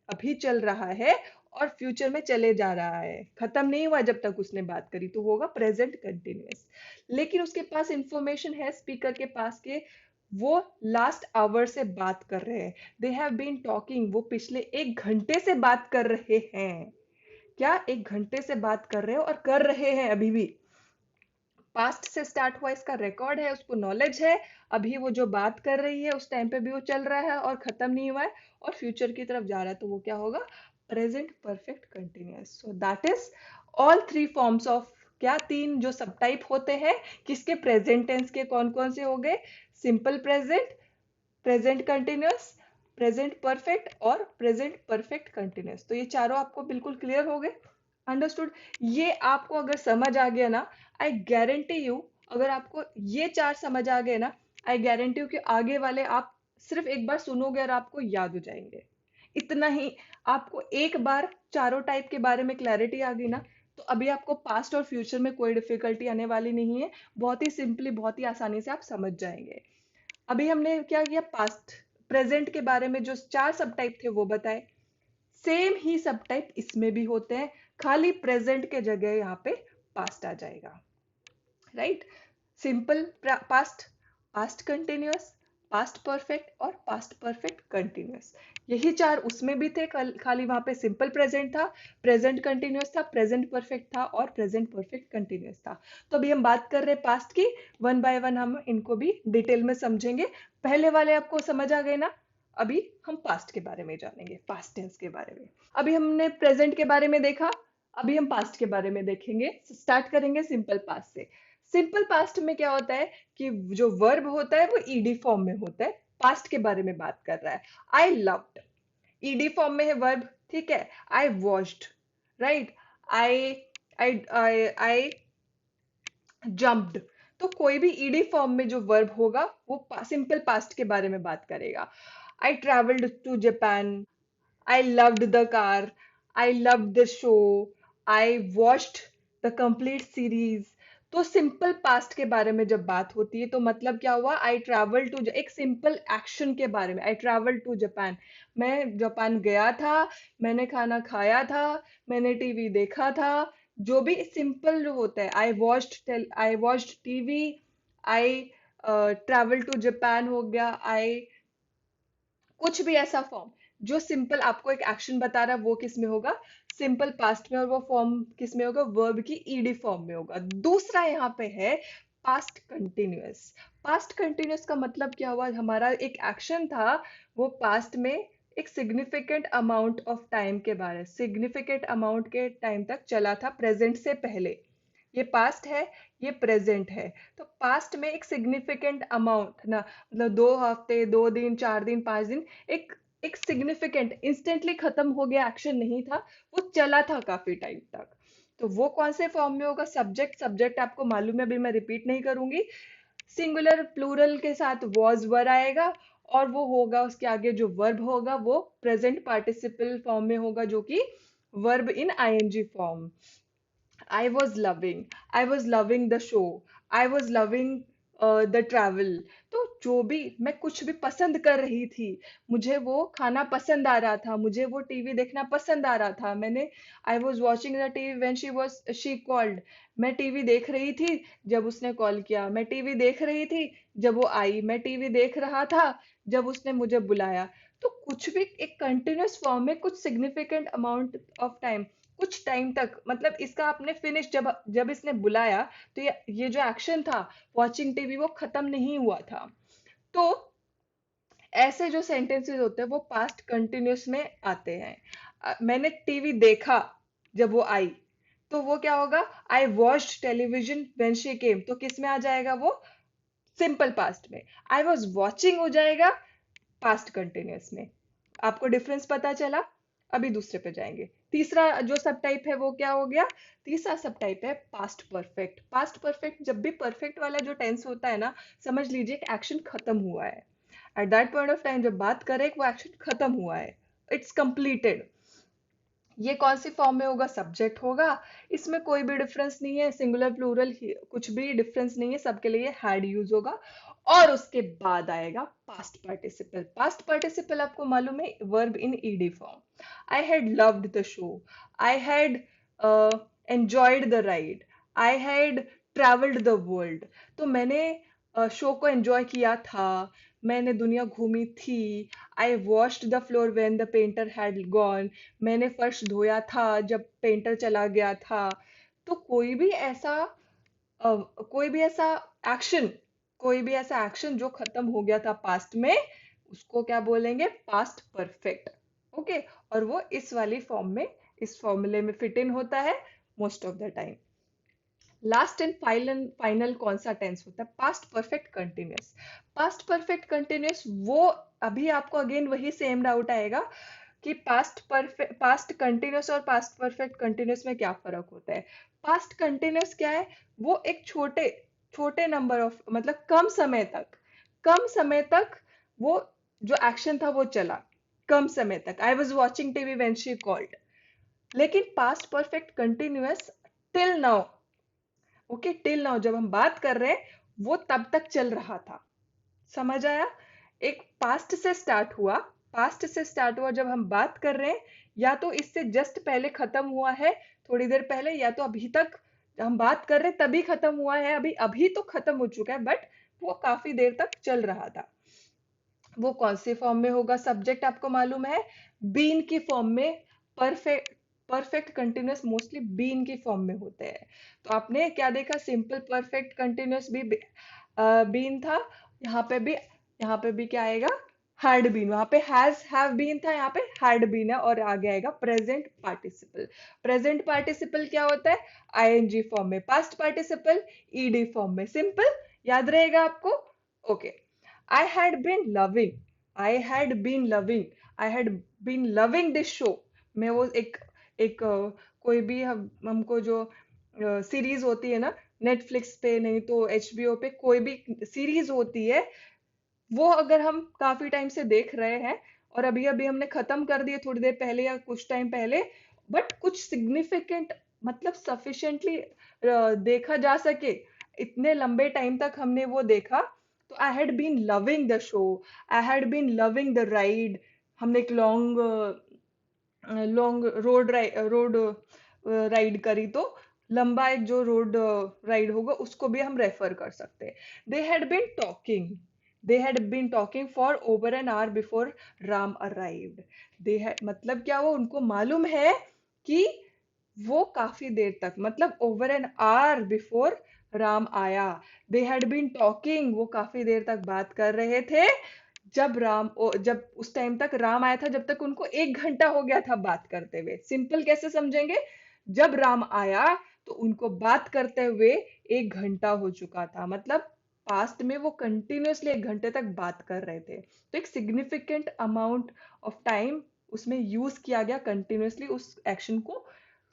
अभी चल रहा है और फ्यूचर में चले जा रहा है, खत्म नहीं हुआ जब तक उसने बात करी, तो वो होगा प्रेजेंट कंटिन्यूअस। लेकिन उसके पास इंफॉर्मेशन है स्पीकर के पास के वो लास्ट आवर से बात कर रहे हैं, दे हैव बीन टॉकिंग, वो पिछले 1 घंटे से बात कर रहे हैं। क्या 1 घंटे से बात कर रहे हो और कर रहे हैं अभी भी, पास्ट से स्टार्ट हुआ इसका रिकॉर्ड है, उसको नॉलेज है, अभी वो जो बात कर रही है उस टाइम पे भी वो चल रहा है और खत्म नहीं हुआ है और फ्यूचर की तरफ जा रहा है, तो वो क्या होगा? Present perfect continuous. So that is all 3 forms of, क्या 3 जो सब टाइप होते हैं किसके? प्रेजेंट टेंस के। कौन कौन से हो गए? Simple present, present continuous, present perfect और प्रेजेंट परफेक्ट कंटिन्यूअस। तो ये चारों आपको बिल्कुल क्लियर हो गए, अंडरस्टूड। ये आपको अगर समझ आ गया ना, आई गारंटी यू, अगर आपको ये 4 समझ आ गए ना, आई गारंटी यू कि आगे वाले आप सिर्फ एक बार सुनोगे और आपको याद हो जाएंगे। इतना ही, आपको एक बार चारों टाइप के बारे में क्लैरिटी आ गई ना, तो अभी आपको पास्ट और फ्यूचर में कोई डिफिकल्टी आने वाली नहीं है, बहुत ही सिंपली, बहुत ही आसानी से आप समझ जाएंगे। अभी हमने क्या किया? पास्ट प्रेजेंट के बारे में जो 4 सब टाइप थे वो बताए, सेम ही सब टाइप इसमें भी होते हैं, खाली प्रेजेंट के जगह यहाँ पे पास्ट आ जाएगा, right. Simple past, past continuous, past perfect और पास्ट परफेक्ट कंटिन्यूअस, यही 4 उसमें भी थे, खाली वहां पे सिंपल प्रेजेंट था, प्रेजेंट कंटिन्यूअस था, प्रेजेंट परफेक्ट था और प्रेजेंट परफेक्ट कंटिन्यूअस था। तो अभी हम बात कर रहे हैं पास्ट की, वन बाय वन हम इनको भी डिटेल में समझेंगे। पहले वाले आपको समझ आ गए ना, अभी हम पास्ट के बारे में जानेंगे, पास्ट टेंस के बारे में। अभी हमने प्रेजेंट के बारे में देखा, अभी हम पास्ट के बारे में देखेंगे। स्टार्ट करेंगे सिंपल पास्ट से। सिंपल पास्ट में क्या होता है कि जो वर्ब होता है वो ईडी फॉर्म में होता है, पास्ट के बारे में बात कर रहा है। आई लव्ड, ईडी फॉर्म में है वर्ब, ठीक है। I watched, right. I I jumped, तो कोई भी ईडी फॉर्म में जो वर्ब होगा वो सिंपल पास्ट के बारे में बात करेगा। I travelled to Japan, I loved the car, I loved the show, I watched the complete series। तो सिंपल पास्ट के बारे में जब बात होती है तो मतलब क्या हुआ, आई ट्रैवल टू, एक सिंपल एक्शन के बारे में, आई ट्रैवल टू जापान, मैं जापान गया था, मैंने खाना खाया था, मैंने टीवी देखा था, जो भी सिंपल जो होता है, I watched TV, I travel to Japan हो गया, आई कुछ भी ऐसा फॉर्म जो सिंपल आपको एक एक्शन बता रहा है, वो किस में होगा, सिंपल पास्ट में, और वो फॉर्म किस में होगा, वर्ब की ईडी फॉर्म में होगा। दूसरा यहाँ पे है पास्ट कंटिन्यूअस। पास्ट कंटिन्यूअस का मतलब क्या हुआ, हमारा एक एक्शन था, वो पास्ट में एक सिग्निफिकेंट अमाउंट ऑफ टाइम के बारे, सिग्निफिकेंट अमाउंट के टाइम तक चला था प्रेजेंट से पहले। ये पास्ट है, ये प्रेजेंट है। तो पास्ट में एक सिग्निफिकेंट अमाउंट ना, मतलब 2 हफ्ते, 2 दिन, 4 दिन, 5 दिन, एक एक सिग्निफिकेंट इंस्टेंटली खत्म हो गया एक्शन नहीं था, वो चला था काफी टाइम तक। तो वो कौन से फॉर्म में होगा, सब्जेक्ट, सब्जेक्ट आपको मालूम है, अभी मैं रिपीट नहीं करूंगी। सिंगुलर प्लूरल के साथ वॉज वर आएगा, और वो होगा उसके आगे जो वर्ब होगा वो प्रेजेंट पार्टिसिपल फॉर्म में होगा, जो कि verb in ING form. I was loving, I was loving the show, I was loving the travel। तो जो भी मैं कुछ भी पसंद कर रही थी, मुझे वो खाना पसंद आ रहा था, मुझे वो टीवी देखना पसंद आ रहा था, मैंने आई was watching the TV when she called, मैं टीवी देख रही थी जब उसने कॉल किया, मैं टीवी देख रही थी जब वो आई, मैं टीवी देख रहा था जब उसने मुझे बुलाया। तो कुछ भी एक कंटिन्यूअस फॉर्म में कुछ सिग्निफिकेंट अमाउंट ऑफ टाइम, कुछ टाइम तक, मतलब इसका आपने फिनिश, जब जब इसने बुलाया, तो ये जो एक्शन था वॉचिंग टीवी, वो खत्म नहीं हुआ था। तो ऐसे जो सेंटेंसेस होते हैं वो पास्ट कंटिन्यूअस में आते हैं। मैंने टीवी देखा जब वो आई, तो वो क्या होगा, I watched television when she came, तो किस में आ जाएगा वो, सिंपल पास्ट में। आई वॉज वॉचिंग हो जाएगा पास्ट कंटिन्यूअस में। आपको डिफरेंस पता चला। अभी दूसरे पे जाएंगे। तीसरा जो सब टाइप है वो क्या हो गया, तीसरा सब टाइप है पास्ट परफेक्ट। पास्ट परफेक्ट, जब भी परफेक्ट वाला जो टेंस होता है ना, समझ लीजिए कि एक्शन खत्म हुआ है, at that point of time जब बात करें वो एक्शन खत्म हुआ है, इट्स कंप्लीटेड। ये कौन सी फॉर्म में होगा, सब्जेक्ट होगा। इसमें कोई भी डिफरेंस नहीं है, सिंगुलर प्लूरल कुछ भी डिफरेंस नहीं है, सबके लिए हैड यूज होगा। और उसके बाद आएगा पास्ट पार्टिसिपल। पास्ट पार्टिसिपल आपको मालूम है, verb in ED form. I had loved the show, I had enjoyed the ride, I had travelled the world. तो मैंने शो को एंजॉय किया था, मैंने दुनिया घूमी थी। I washed the floor when the painter had gone, मैंने फर्श धोया था जब पेंटर चला गया था। तो कोई भी ऐसा एक्शन, कोई भी ऐसा एक्शन जो खत्म हो गया था पास्ट में, उसको क्या बोलेंगे, पास्ट परफेक्ट। ओके, और वो इस वाली फॉर्म में, इस फॉर्मूले में फिट इन होता है most of the time. Last and final final कौन सा टेंस होता है, past perfect continuous. Past perfect continuous वो, अभी आपको अगेन वही सेम डाउट आएगा कि पास्ट कंटिन्यूअस और पास्ट परफेक्ट कंटिन्यूअस में क्या फर्क होता है। पास्ट कंटिन्यूअस क्या है, वो एक छोटे छोटे नंबर ऑफ, मतलब कम समय तक वो जो एक्शन था वो चला, कम समय तक। I was watching TV when she called. लेकिन past perfect continuous, till now, okay, till now जब हम बात कर रहे हैं वो तब तक चल रहा था। समझ आया, एक पास्ट से स्टार्ट हुआ, पास्ट से स्टार्ट हुआ जब हम बात कर रहे हैं, या तो इससे जस्ट पहले खत्म हुआ है, थोड़ी देर पहले, या तो अभी तक हम बात कर रहे हैं तभी खत्म हुआ है, अभी अभी तो खत्म हो चुका है, बट वो काफी देर तक चल रहा था। वो कौन से फॉर्म में होगा, सब्जेक्ट आपको मालूम है, बीन की फॉर्म में। Perfect perfect continuous mostly been की फॉर्म में होते हैं। तो आपने क्या देखा, सिंपल परफेक्ट कंटिन्यूअस भी बीन था, यहाँ पे भी क्या आएगा, हैड बीन। वहां पे हैज हैव बीन था, यहाँ पे हैड बीन है, और आगे आएगा प्रेजेंट पार्टिसिपल। प्रेजेंट पार्टिसिपल क्या होता है, आईएनजी फॉर्म में, पास्ट पार्टिसिपल ईडी फॉर्म में। सिंपल, याद रहेगा आपको। Okay, I had been loving, I had been loving, I had been loving this show। मैं वो एक कोई भी हमको जो सीरीज होती है ना, नेटफ्लिक्स पे नहीं तो एचबीओ पे कोई भी सीरीज होती है, वो अगर हम काफी टाइम से देख रहे हैं और अभी अभी हमने खत्म कर दिया थोड़ी देर पहले या कुछ टाइम पहले, बट कुछ सिग्निफिकेंट मतलब सफिशिएंटली देखा जा सके, इतने लंबे टाइम तक हमने वो देखा। तो I had been loving the show, I had been loving the ride. हमने एक लॉन्ग लॉन्ग रोड राइड करी, तो लंबा एक जो रोड राइड होगा उसको भी हम रेफर कर सकते हैं। They had been talking, they had been talking for over an hour before Ram arrived. They had मतलब क्या, वो उनको मालूम है कि वो काफी देर तक, मतलब over an hour before Ram आया। दे हैड बीन टॉकिंग, वो काफी देर तक बात कर रहे थे। जब उस टाइम तक राम आया था, जब तक उनको 1 घंटा हो गया था बात करते हुए। सिंपल कैसे समझेंगे, जब राम आया तो उनको बात करते हुए 1 घंटा हो चुका था, मतलब पास्ट में वो कंटिन्यूअसली 1 घंटे तक बात कर रहे थे। तो एक सिग्निफिकेंट अमाउंट ऑफ टाइम उसमें यूज किया गया कंटिन्यूअसली उस एक्शन को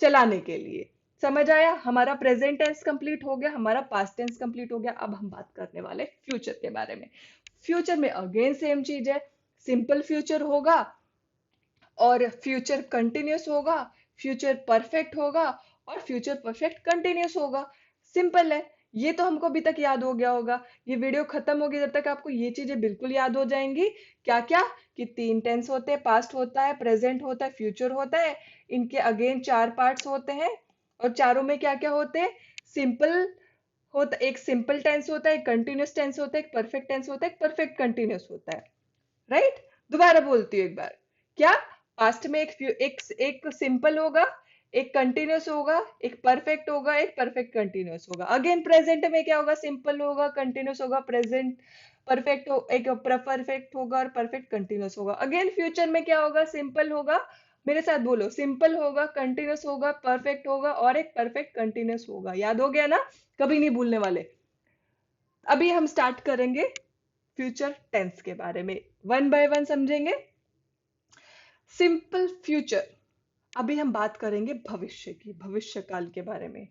चलाने के लिए। समझ आया, हमारा प्रेजेंट टेंस कंप्लीट हो गया, हमारा पास्ट टेंस कंप्लीट हो गया। अब हम बात करने वाले फ्यूचर के बारे में। फ्यूचर में अगेन सेम चीज है, सिंपल फ्यूचर होगा और फ्यूचर कंटिन्यूअस होगा, फ्यूचर परफेक्ट होगा और फ्यूचर परफेक्ट कंटिन्यूअस होगा। सिंपल है, ये तो हमको अभी तक याद हो गया होगा। ये वीडियो खत्म होगी जब तक आपको ये चीजें बिल्कुल याद हो जाएंगी। क्या क्या, कि 3 टेंस होते हैं, पास्ट होता है, प्रेजेंट होता है, फ्यूचर होता है। इनके अगेन 4 पार्ट्स होते हैं और चारों में क्या क्या होते हैं, सिंपल होता, एक सिंपल टेंस होता है, एक कंटिन्यूअस टेंस होता है, एक परफेक्ट टेंस होता है, एक परफेक्ट कंटिन्यूअस होता है। राइट, दोबारा बोलती हूँ एक बार। क्या, पास्ट में एक सिंपल होगा, एक कंटिन्यूअस होगा, एक परफेक्ट होगा, एक परफेक्ट कंटिन्यूअस होगा। अगेन प्रेजेंट में क्या होगा, सिंपल होगा, कंटिन्यूअस होगा, प्रेजेंट परफेक्ट हो, एक परफेक्ट होगा और परफेक्ट कंटिन्यूअस होगा। अगेन फ्यूचर में क्या होगा, सिंपल होगा, मेरे साथ बोलो, सिंपल होगा, कंटिन्यूअस होगा, परफेक्ट होगा और एक परफेक्ट कंटिन्यूअस होगा। याद हो गया ना, कभी नहीं भूलने वाले। अभी हम स्टार्ट करेंगे फ्यूचर टेंस के बारे में, वन बाय वन समझेंगे। सिंपल फ्यूचर, अभी हम बात करेंगे भविष्य की, भविष्य काल के बारे में।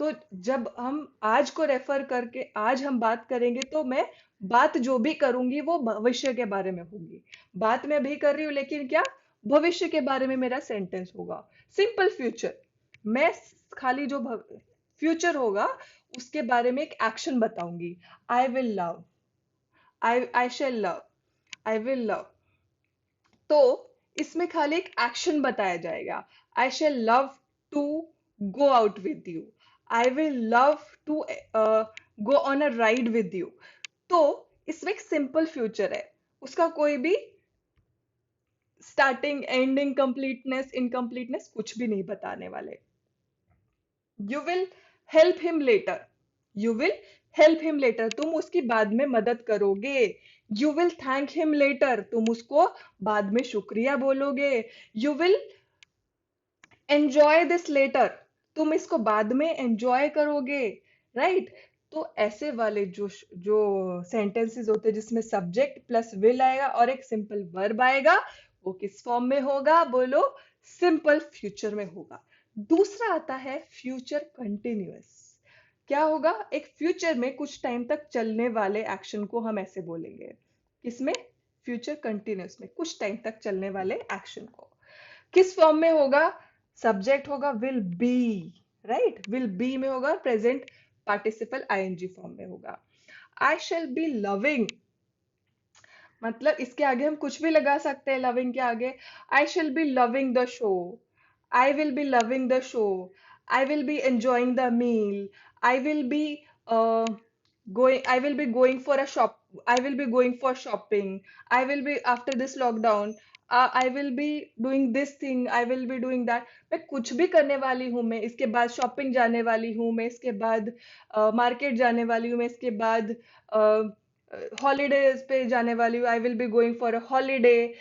तो जब हम आज को रेफर करके आज हम बात करेंगे, तो मैं बात जो भी करूंगी वो भविष्य के बारे में होगी। बात मैं अभी कर रही हूँ लेकिन क्या, भविष्य के बारे में मेरा सेंटेंस होगा। सिंपल फ्यूचर, मैं खाली जो फ्यूचर होगा उसके बारे में एक एक्शन बताऊंगी। I will love, I shall love, I will love. तो इसमें खाली एक एक्शन बताया जाएगा। I shall love to go out with you, I will love to go on a ride with you. तो इसमें एक सिंपल फ्यूचर है, उसका कोई भी स्टार्टिंग एंडिंग कंप्लीटनेस इनकम्प्लीटनेस कुछ भी नहीं बताने वाले। You will help him later, you will help him later, तुम उसकी बाद में मदद करोगे। You will thank him later, तुम उसको बाद में शुक्रिया बोलोगे। You will enjoy this later, तुम इसको बाद में एंजॉय करोगे। राइट, तो ऐसे वाले जो जो सेंटेंसेस होते हैं जिसमें सब्जेक्ट प्लस विल आएगा और एक सिंपल वर्ब आएगा, वो किस फॉर्म में होगा, बोलो, सिंपल फ्यूचर में होगा। दूसरा आता है फ्यूचर कंटिन्यूअस। क्या होगा, एक फ्यूचर में कुछ टाइम तक चलने वाले एक्शन को हम ऐसे बोलेंगे। किसमें, फ्यूचर कंटिन्यूअस में कुछ टाइम तक चलने वाले एक्शन को किस फॉर्म में होगा, सब्जेक्ट होगा will be. Right, will be में होगा, प्रेजेंट पार्टिसिपल आईएनजी फॉर्म में होगा। आई शैल बी लविंग, मतलब इसके आगे हम कुछ भी लगा सकते हैं लविंग के आगे। I shall be loving the show, I will be loving the show, I will be enjoying the meal, I will be I will be going for a shop, I will be going for shopping, I will be after this lockdown, I will be doing this thing, I will be doing that। मैं कुछ भी करने वाली हूँ, मैं इसके बाद shopping जाने वाली हूँ, मैं इसके बाद मार्केट जाने वाली हूँ, मैं इसके बाद हॉलीडेज पे जाने वाली हूँ, I will be going for a holiday.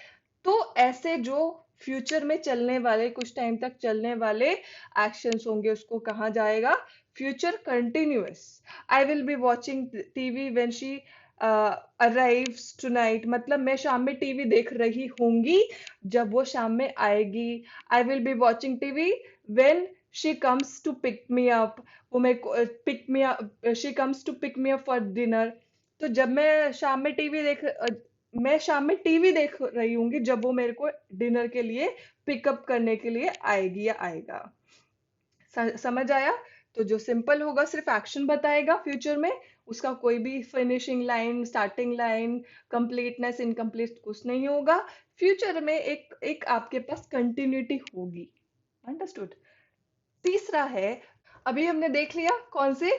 तो ऐसे जो फ्यूचर में चलने वाले, कुछ टाइम तक चलने वाले एक्शंस होंगे, उसको कहा जाएगा future continuous. I will be watching TV when she arrives tonight, मतलब मैं शाम में टीवी देख रही होंगी जब वो शाम में आएगी। I will be watching TV when she comes to pick me up, वो मेरे pick me up, she comes to pick me up for dinner. तो जब मैं शाम में मैं शाम में टीवी देख रही हूंगी जब वो मेरे को डिनर के लिए पिकअप करने के लिए आएगी या आएगा। समझ आया? तो जो सिंपल होगा सिर्फ एक्शन बताएगा फ्यूचर में, उसका कोई भी finishing line, starting line, completeness, incomplete कुछ नहीं होगा। फ्यूचर में एक एक आपके पास कंटिन्यूटी होगी। अंडरस्टूड? तीसरा है, अभी हमने देख लिया कौन से,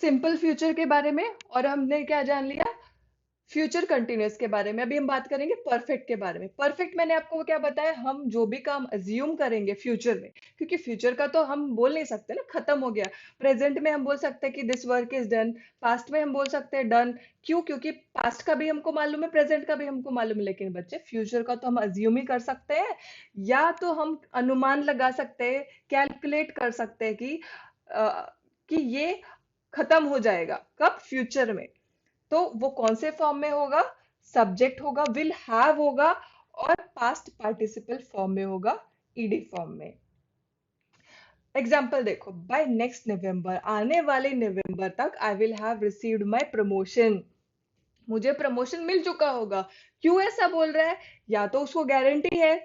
सिंपल फ्यूचर के बारे में, और हमने क्या जान लिया, फ्यूचर कंटिन्यूअस के बारे में। अभी हम बात करेंगे परफेक्ट के बारे में। परफेक्ट मैंने आपको क्या बताया, हम जो भी काम अज्यूम करेंगे फ्यूचर में, क्योंकि फ्यूचर का तो हम बोल नहीं सकते ना, खत्म हो गया। प्रेजेंट में हम बोल सकते हैं कि this work is done, past में हम बोल सकते हैं डन। क्यों? क्योंकि पास्ट का भी हमको मालूम है, प्रेजेंट का भी हमको मालूम है, लेकिन बच्चे फ्यूचर का तो हम अज्यूम ही कर सकते हैं, या तो हम अनुमान लगा सकते हैं, कैलकुलेट कर सकते हैं कि कि ये खत्म हो जाएगा कब, फ्यूचर में। तो वो कौन से फॉर्म में होगा, सब्जेक्ट होगा, विल हैव होगा, और पास्ट पार्टिसिपल फॉर्म में होगा, ईडी फॉर्म में। एग्जाम्पल देखो, बाय नेक्स्ट नवंबर, आने वाले नवंबर तक आई will have received my promotion, मुझे प्रमोशन मिल चुका होगा। क्यों ऐसा बोल रहा है? या तो उसको गारंटी है,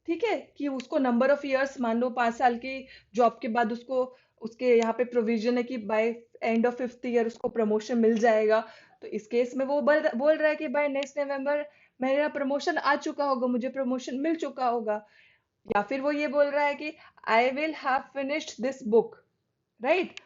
ठीक है, कि उसको नंबर ऑफ इयर्स, मान लो 5 साल की जॉब के बाद उसको, उसके यहाँ पे प्रोविजन है कि by end of 5th year उसको प्रमोशन मिल जाएगा। तो इस केस में वो बोल रहा है कि बाय नेक्स्ट नवंबर मेरा प्रमोशन आ चुका होगा, मुझे प्रमोशन मिल चुका होगा। या फिर वो ये बोल रहा है कि आई will have finished this book, right?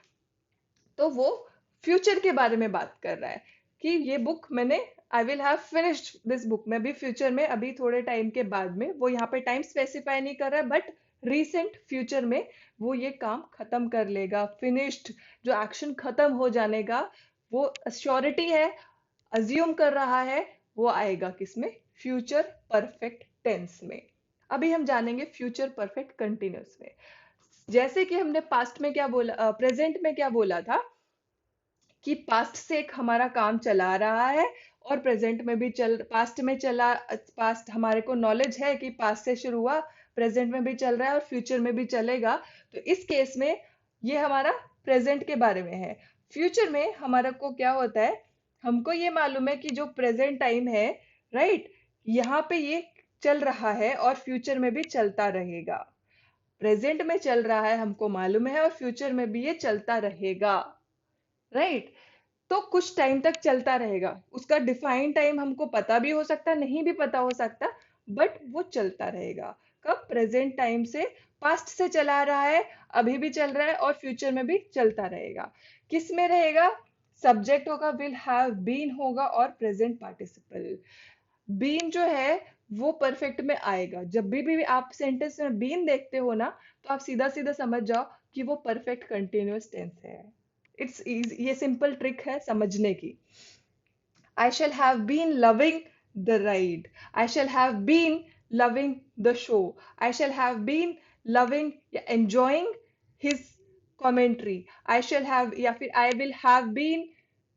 तो वो फ्यूचर के बारे में बात कर रहा है कि ये बुक मैंने, आई will have finished this book, मैं भी फ्यूचर में, अभी थोड़े टाइम के बाद में, वो यहाँ पे टाइम स्पेसिफाई नहीं कर रहा है, बट रीसेंट फ्यूचर में वो ये काम खत्म कर लेगा। फिनिश्ड, जो एक्शन खत्म हो जाने का वो श्योरिटी है, अज्यूम कर रहा है, वो आएगा किसमें, फ्यूचर परफेक्ट टेंस में। अभी हम जानेंगे फ्यूचर परफेक्ट कंटिन्यूअस में। जैसे कि हमने पास्ट में क्या बोला, प्रेजेंट में क्या बोला था, कि पास्ट से एक हमारा काम चला रहा है, और प्रेजेंट में भी पास्ट में चला, पास्ट हमारे को नॉलेज है कि पास्ट से शुरू हुआ, प्रेजेंट में भी चल रहा है और फ्यूचर में भी चलेगा। तो इस केस में ये हमारा प्रेजेंट के बारे में है। फ्यूचर में हमारा को क्या होता है, हमको ये मालूम है कि जो प्रेजेंट टाइम है, राइट, यहाँ पे ये चल रहा है और फ्यूचर में भी चलता रहेगा। प्रेजेंट में चल रहा है हमको मालूम है, और फ्यूचर में भी ये चलता रहेगा, राइट? तो कुछ टाइम तक चलता रहेगा, उसका डिफाइंड टाइम हमको पता भी हो सकता, नहीं भी पता हो सकता, बट वो चलता रहेगा। कब? प्रेजेंट टाइम से, पास्ट से चला रहा है, अभी भी चल रहा है, और फ्यूचर में भी चलता रहेगा। किस में रहेगा? सब्जेक्ट होगा, विल हैव बीन होगा, और प्रेजेंट पार्टिसिपल। बीन जो है वो परफेक्ट में आएगा, जब भी आप सेंटेंस में बीन देखते हो ना, तो आप सीधा सीधा समझ जाओ कि वो परफेक्ट कंटिन्यूअस टेंस है। इट्स ये सिंपल ट्रिक है समझने की। I shall have been loving the ride. I shall have been loving the show. I shall have been loving, enjoying his commentary. I shall have, या फिर I will have been,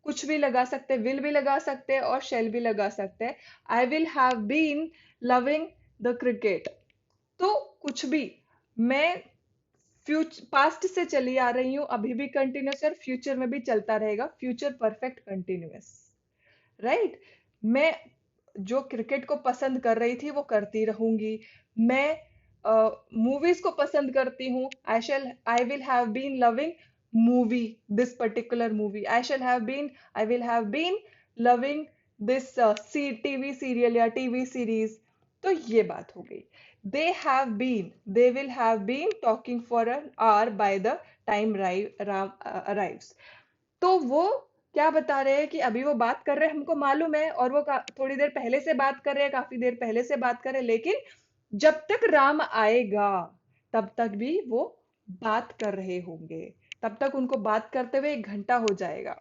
कुछ भी लगा सकते हैं, will भी लगा सकते हैं, और shall भी लगा सकते हैं। I will have been loving the cricket. तो कुछ भी, मैं फ्यूचर पास्ट से चली आ रही हूँ, अभी भी कंटिन्यूस है, फ्यूचर में भी चलता रहेगा, फ्यूचर परफेक्ट कंटिन्यूअस, राइट? मैं जो क्रिकेट को पसंद कर रही थी वो करती रहूंगी। मैं मूवीज को पसंद करती हूँ, I will have been loving movie, this particular movie. I will have been loving this TV serial या टीवी सीरीज। तो ये बात हो गई। They will have been talking for an hour by the time Ram arrives. तो वो क्या बता रहे हैं कि अभी वो बात कर रहे हैं, हमको मालूम है, और वो थोड़ी देर पहले से बात कर रहे हैं, काफी देर पहले से बात कर रहे हैं, लेकिन जब तक राम आएगा तब तक भी वो बात कर रहे होंगे, तब तक उनको बात करते हुए 1 घंटा हो जाएगा।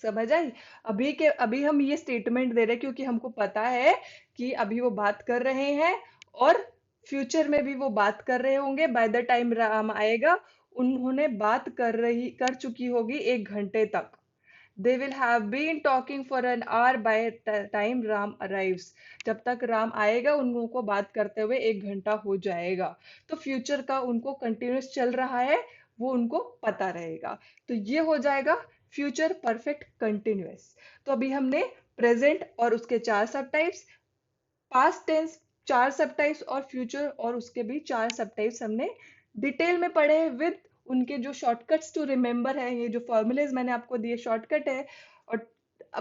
समझ आई? अभी हम ये स्टेटमेंट दे रहे हैं क्योंकि हमको पता है कि अभी वो बात कर रहे हैं, और फ्यूचर में भी वो बात कर रहे होंगे, बाय द टाइम राम आएगा उन्होंने बात कर चुकी होगी 1 घंटे तक। They will have been talking for an hour by time Ram arrives. जब तक राम आएगा उन लोगों को बात करते हुए 1 घंटा हो जाएगा। तो फ्यूचर का उनको कंटिन्यूस चल रहा है, वो उनको पता रहेगा। तो ये हो जाएगा फ्यूचर परफेक्ट कंटिन्यूअस। तो अभी हमने प्रेजेंट और उसके 4 सब टाइप्स, पास्ट टेंस 4 सब टाइप्स, और फ्यूचर और उसके भी 4 सब टाइप्स हमने डिटेल में पढ़े, विद उनके जो शॉर्टकट्स टू रिमेम्बर है, ये जो फॉर्मूलेज मैंने आपको दिए शॉर्टकट है, और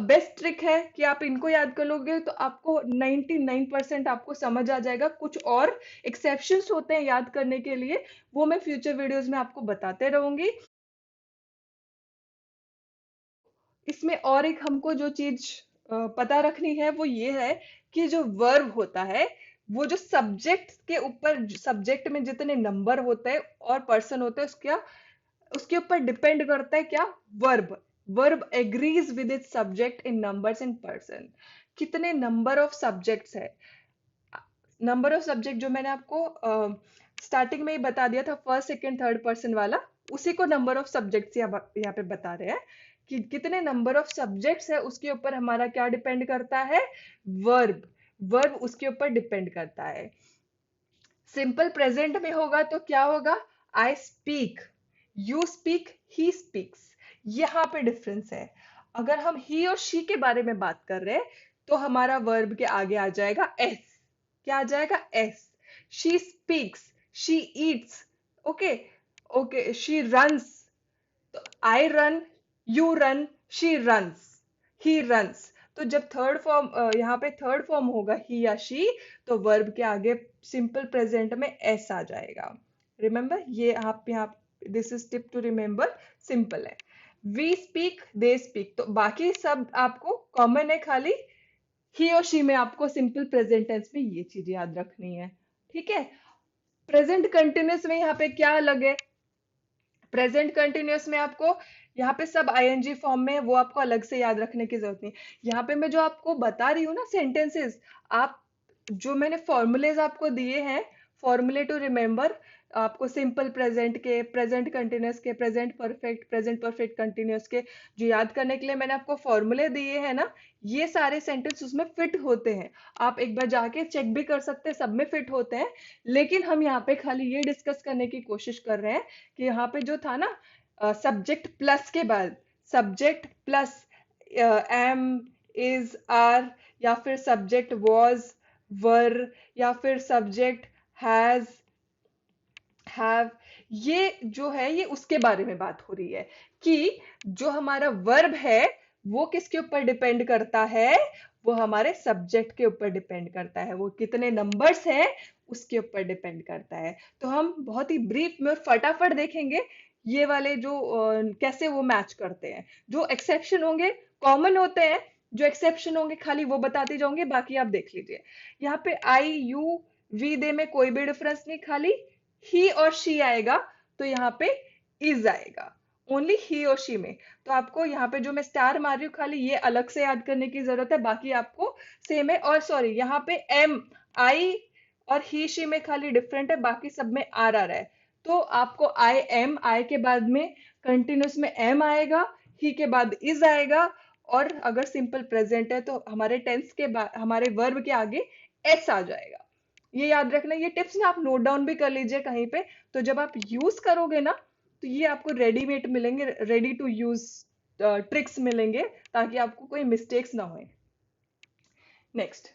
बेस्ट ट्रिक है कि आप इनको याद कर लोगे तो आपको 99% आपको समझ आ जाएगा। कुछ और एक्सेप्शंस होते हैं याद करने के लिए, वो मैं फ्यूचर वीडियोस में आपको बताते रहूंगी। इसमें और एक हमको जो चीज पता रखनी है वो ये है कि जो वर्ब होता है वो जो सब्जेक्ट के ऊपर, सब्जेक्ट में जितने नंबर होते हैं और पर्सन होते हैं उसका, उसके ऊपर डिपेंड करता है क्या, verb. Verb agrees with its subject in numbers and person. कितने नंबर ऑफ सब्जेक्ट्स है, नंबर ऑफ सब्जेक्ट जो मैंने आपको स्टार्टिंग में ही बता दिया था, फर्स्ट सेकंड थर्ड पर्सन वाला, उसी को नंबर ऑफ सब्जेक्ट्स यहाँ पे बता रहे हैं कि कितने नंबर ऑफ सब्जेक्ट्स है, उसके ऊपर हमारा क्या डिपेंड करता है, वर्ब। वर्ब उसके ऊपर डिपेंड करता है। सिंपल प्रेजेंट में होगा तो क्या होगा, I speak, you speak, he speaks. यहाँ पे डिफरेंस है। अगर हम ही और शी के बारे में बात कर रहे हैं तो हमारा वर्ब के आगे आ जाएगा एस। क्या आ जाएगा, S. She speaks, she eats, okay, okay, she runs, तो I run, you run, she runs, he runs. तो जब थर्ड फॉर्म, यहाँ पे थर्ड फॉर्म होगा ही या शी, तो वर्ब के आगे सिंपल प्रेजेंट में एस आ जाएगा। रिमेंबर, ये आप यहाँ, this is tip to remember, simple है। वी स्पीक, दे स्पीक, तो बाकी सब आपको कॉमन है, खाली ही और शी में आपको सिंपल प्रेजेंट टेंस में ये चीज याद रखनी है। ठीक है। प्रेजेंट कंटिन्यूअस में यहाँ पे क्या अलग है, प्रेजेंट कंटिन्यूअस में आपको यहाँ पे सब आईएनजी फॉर्म में है, वो आपको अलग से याद रखने की जरूरत नहीं। यहाँ पे मैं जो आपको बता रही हूँ ना सेंटेंसेस, आप जो मैंने फॉर्मूलेज आपको दिए हैं, फॉर्मूले टू रिमेम्बर, आपको सिंपल प्रेजेंट के, प्रेजेंट कंटिन्यूअस के, प्रेजेंट परफेक्ट कंटिन्यूअस के, जो याद करने के लिए मैंने आपको फॉर्मूले दिए हैं ना, ये सारे सेंटेंस उसमें फिट होते हैं। आप एक बार जाके चेक भी कर सकते हैं, सब में फिट होते हैं। लेकिन हम यहाँ पे खाली ये डिस्कस करने की कोशिश कर रहे हैं कि यहाँ पे जो था ना, सब्जेक्ट प्लस के बाद, subject plus am, is, are, या फिर सब्जेक्ट वॉज, वर, या फिर सब्जेक्ट हैज, हैव, ये जो है ये उसके बारे में बात हो रही है कि जो हमारा वर्ब है वो किसके ऊपर डिपेंड करता है, वो हमारे सब्जेक्ट के ऊपर डिपेंड करता है, वो कितने नंबर्स हैं उसके ऊपर डिपेंड करता है। तो हम बहुत ही ब्रीफ में और फटाफट देखेंगे ये वाले जो कैसे वो मैच करते हैं। जो एक्सेप्शन होंगे कॉमन होते हैं, जो एक्सेप्शन होंगे खाली वो बताते जाऊंगे, बाकी आप देख लीजिए। यहाँ पे आई, यू, वी, दे में कोई भी डिफरेंस नहीं, खाली ही और शी आएगा, तो यहाँ पे इज आएगा, ओनली ही और शी में। तो आपको यहाँ पे जो मैं स्टार मार रही हूँ खाली ये अलग से याद करने की जरूरत है, बाकी आपको सेम है। और सॉरी, यहाँ पे एम, आई और ही शी में खाली डिफरेंट है, बाकी सब में आर आ रहा है। तो आपको आई एम, आई के बाद में कंटिन्यूस में एम आएगा, ही के बाद इज आएगा, और अगर सिंपल प्रेजेंट है तो हमारे टेंस के बाद, हमारे वर्ब के आगे एस आ जाएगा। ये याद रखना, ये टिप्स ना आप नोट डाउन भी कर लीजिए कहीं पे, तो जब आप यूज करोगे ना तो ये आपको रेडीमेड मिलेंगे, रेडी टू यूज ट्रिक्स मिलेंगे, ताकि आपको कोई मिस्टेक्स ना होए। नेक्स्ट,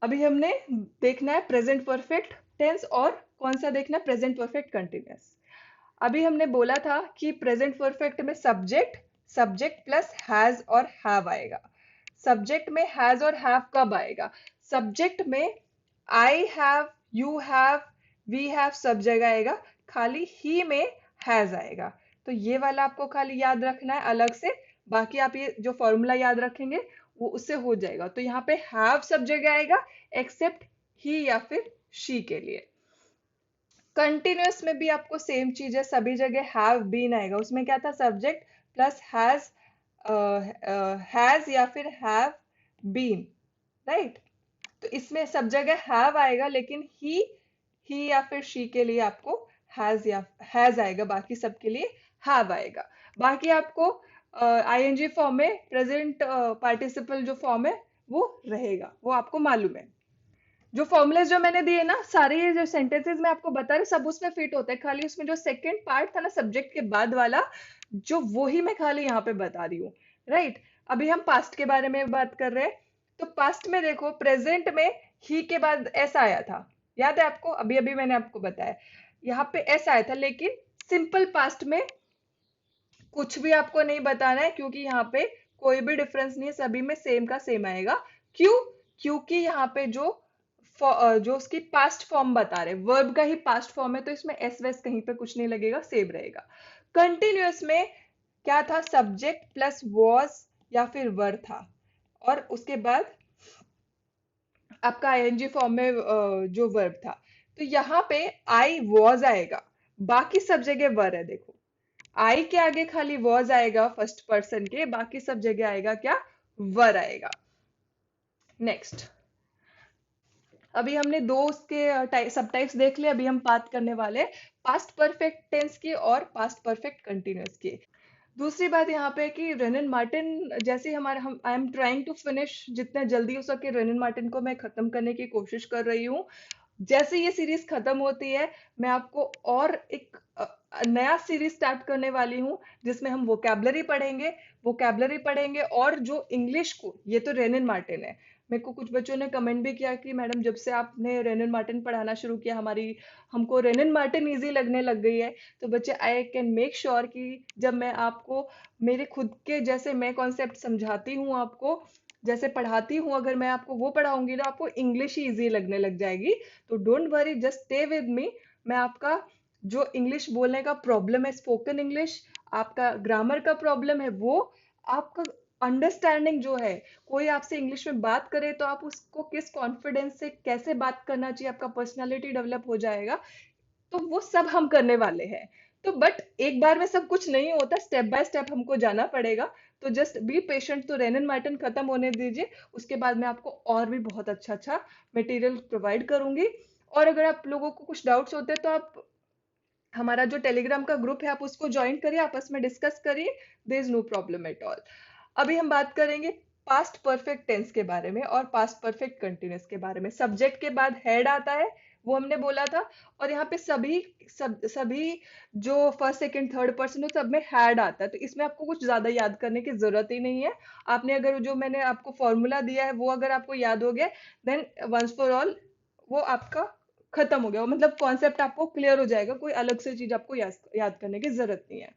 अभी हमने देखना है प्रेजेंट परफेक्ट टेंस, और कौन सा देखना है, प्रेजेंट परफेक्ट कंटिन्यूअस। अभी हमने बोला था कि प्रेजेंट परफेक्ट में सब्जेक्ट, सब्जेक्ट प्लस हैज और हैव आएगा। सब्जेक्ट में हैज और हैव कब आएगा, सब्जेक्ट में I have, you have, we have सब जगह आएगा, खाली ही में हैज आएगा। तो ये वाला आपको खाली याद रखना है अलग से, बाकी आप ये जो फॉर्मूला याद रखेंगे वो उससे हो जाएगा। तो यहाँ पे हैव सब जगह आएगा एक्सेप्ट ही या फिर शी के लिए। कंटिन्यूअस में भी आपको सेम चीज है, सभी जगह हैव बीन आएगा, उसमें क्या था, सब्जेक्ट प्लस हैज या फिर हैव बीन, राइट। तो इसमें सब जगह हैव आएगा, लेकिन ही या फिर शी के लिए आपको हैज या हैज आएगा, बाकी सबके लिए हैव आएगा। बाकी आपको आईएनजी फॉर्म में प्रेजेंट पार्टिसिपल जो फॉर्म है वो रहेगा, वो आपको मालूम है। जो फॉर्मूले जो मैंने दिए ना, सारे ये जो सेंटेंसेस मैं आपको बता रही हूँ सब उसमें फिट होता है, खाली उसमें जो सेकंड पार्ट था ना सब्जेक्ट के बाद वाला, जो वो ही मैं खाली यहाँ पे बता रही हूँ, राइट। अभी हम पास्ट के बारे में बात कर रहे हैं, तो पास्ट में देखो प्रेजेंट में ही के बाद ऐसा आया था, याद है आपको, अभी अभी मैंने आपको बताया। यहाँ पे एस आया था, लेकिन सिंपल पास्ट में कुछ भी आपको नहीं बताना है, क्योंकि यहाँ पे कोई भी डिफरेंस नहीं है, सभी में सेम का सेम आएगा। क्यों? क्योंकि यहाँ पे जो उसकी पास्ट फॉर्म बता रहे, वर्ब का ही पास्ट फॉर्म है, तो इसमें एस वेस कहीं पे कुछ नहीं लगेगा, सेम रहेगा। कंटिन्यूअस में क्या था? सब्जेक्ट प्लस वॉज या फिर वर था, और उसके बाद आपका आईएनजी फॉर्म में जो वर्ब था। तो यहाँ पे आई वॉज आएगा, बाकी सब जगह वर है। देखो, आई के आगे खाली वॉज आएगा फर्स्ट पर्सन के, बाकी सब जगह आएगा क्या? वर आएगा। नेक्स्ट, अभी हमने दो उसके सब टाइप्स देख लिए, अभी हम बात करने वाले पास्ट परफेक्ट टेंस की और पास्ट परफेक्ट कंटिन्यूअस की। दूसरी बात यहाँ पे कि रेनन मार्टिन, जैसे हमारा हम I am trying to finish जितना जल्दी हो सके रेनन मार्टिन को मैं खत्म करने की कोशिश कर रही हूँ। जैसे ये सीरीज खत्म होती है, मैं आपको और एक नया सीरीज स्टार्ट करने वाली हूँ, जिसमें हम वोकैबलरी पढ़ेंगे और जो इंग्लिश को, ये तो रेनन मार्टिन है। मेरे को कुछ बच्चों ने कमेंट भी किया कि मैडम जब से आपने रेनन मार्टिन पढ़ाना शुरू किया, हमको रेनन मार्टिन इजी लगने लग गई है। तो बच्चे, आई कैन मेक श्योर कि जब मैं आपको मेरे खुद के जैसे मैं कॉन्सेप्ट समझाती हूँ, आपको जैसे पढ़ाती हूँ, अगर मैं आपको वो पढ़ाऊंगी ना, आपको इंग्लिश ही इजी लगने लग जाएगी। तो don't worry, just stay with me. मैं आपका जो इंग्लिश बोलने का प्रॉब्लम है, स्पोकन इंग्लिश, आपका ग्रामर का प्रॉब्लम है, वो आपका अंडरस्टैंडिंग जो है, कोई आपसे इंग्लिश में बात करे तो आप उसको किस कॉन्फिडेंस से कैसे बात करना चाहिए, आपका पर्सनालिटी डेवलप हो जाएगा। तो वो सब हम करने वाले हैं। तो बट एक बार में सब कुछ नहीं होता, स्टेप बाय स्टेप हमको जाना पड़ेगा। तो जस्ट बी पेशेंट। तो रेनन मार्टिन खत्म होने दीजिए, उसके बाद मैं आपको और भी बहुत अच्छा अच्छा मटेरियल प्रोवाइड करूंगी। और अगर आप लोगों को कुछ डाउट्स होते हैं तो आप हमारा जो टेलीग्राम का ग्रुप है आप उसको ज्वाइन करिए, आपस में डिस्कस करिए, there is no problem at all. अभी हम बात करेंगे पास्ट परफेक्ट टेंस के बारे में और पास्ट परफेक्ट कंटिन्यूअस के बारे में। सब्जेक्ट के बाद हेड आता है, वो हमने बोला था। और यहाँ पे सभी जो फर्स्ट सेकंड थर्ड पर्सन हो, सब में हैड आता है, तो इसमें आपको कुछ ज्यादा याद करने की जरूरत ही नहीं है। आपने अगर जो मैंने आपको फॉर्मूला दिया है वो अगर आपको याद हो गया, देन वंस फॉर ऑल वो आपका खत्म हो गया, मतलब कॉन्सेप्ट आपको क्लियर हो जाएगा, कोई अलग से चीज आपको याद करने की जरूरत नहीं है।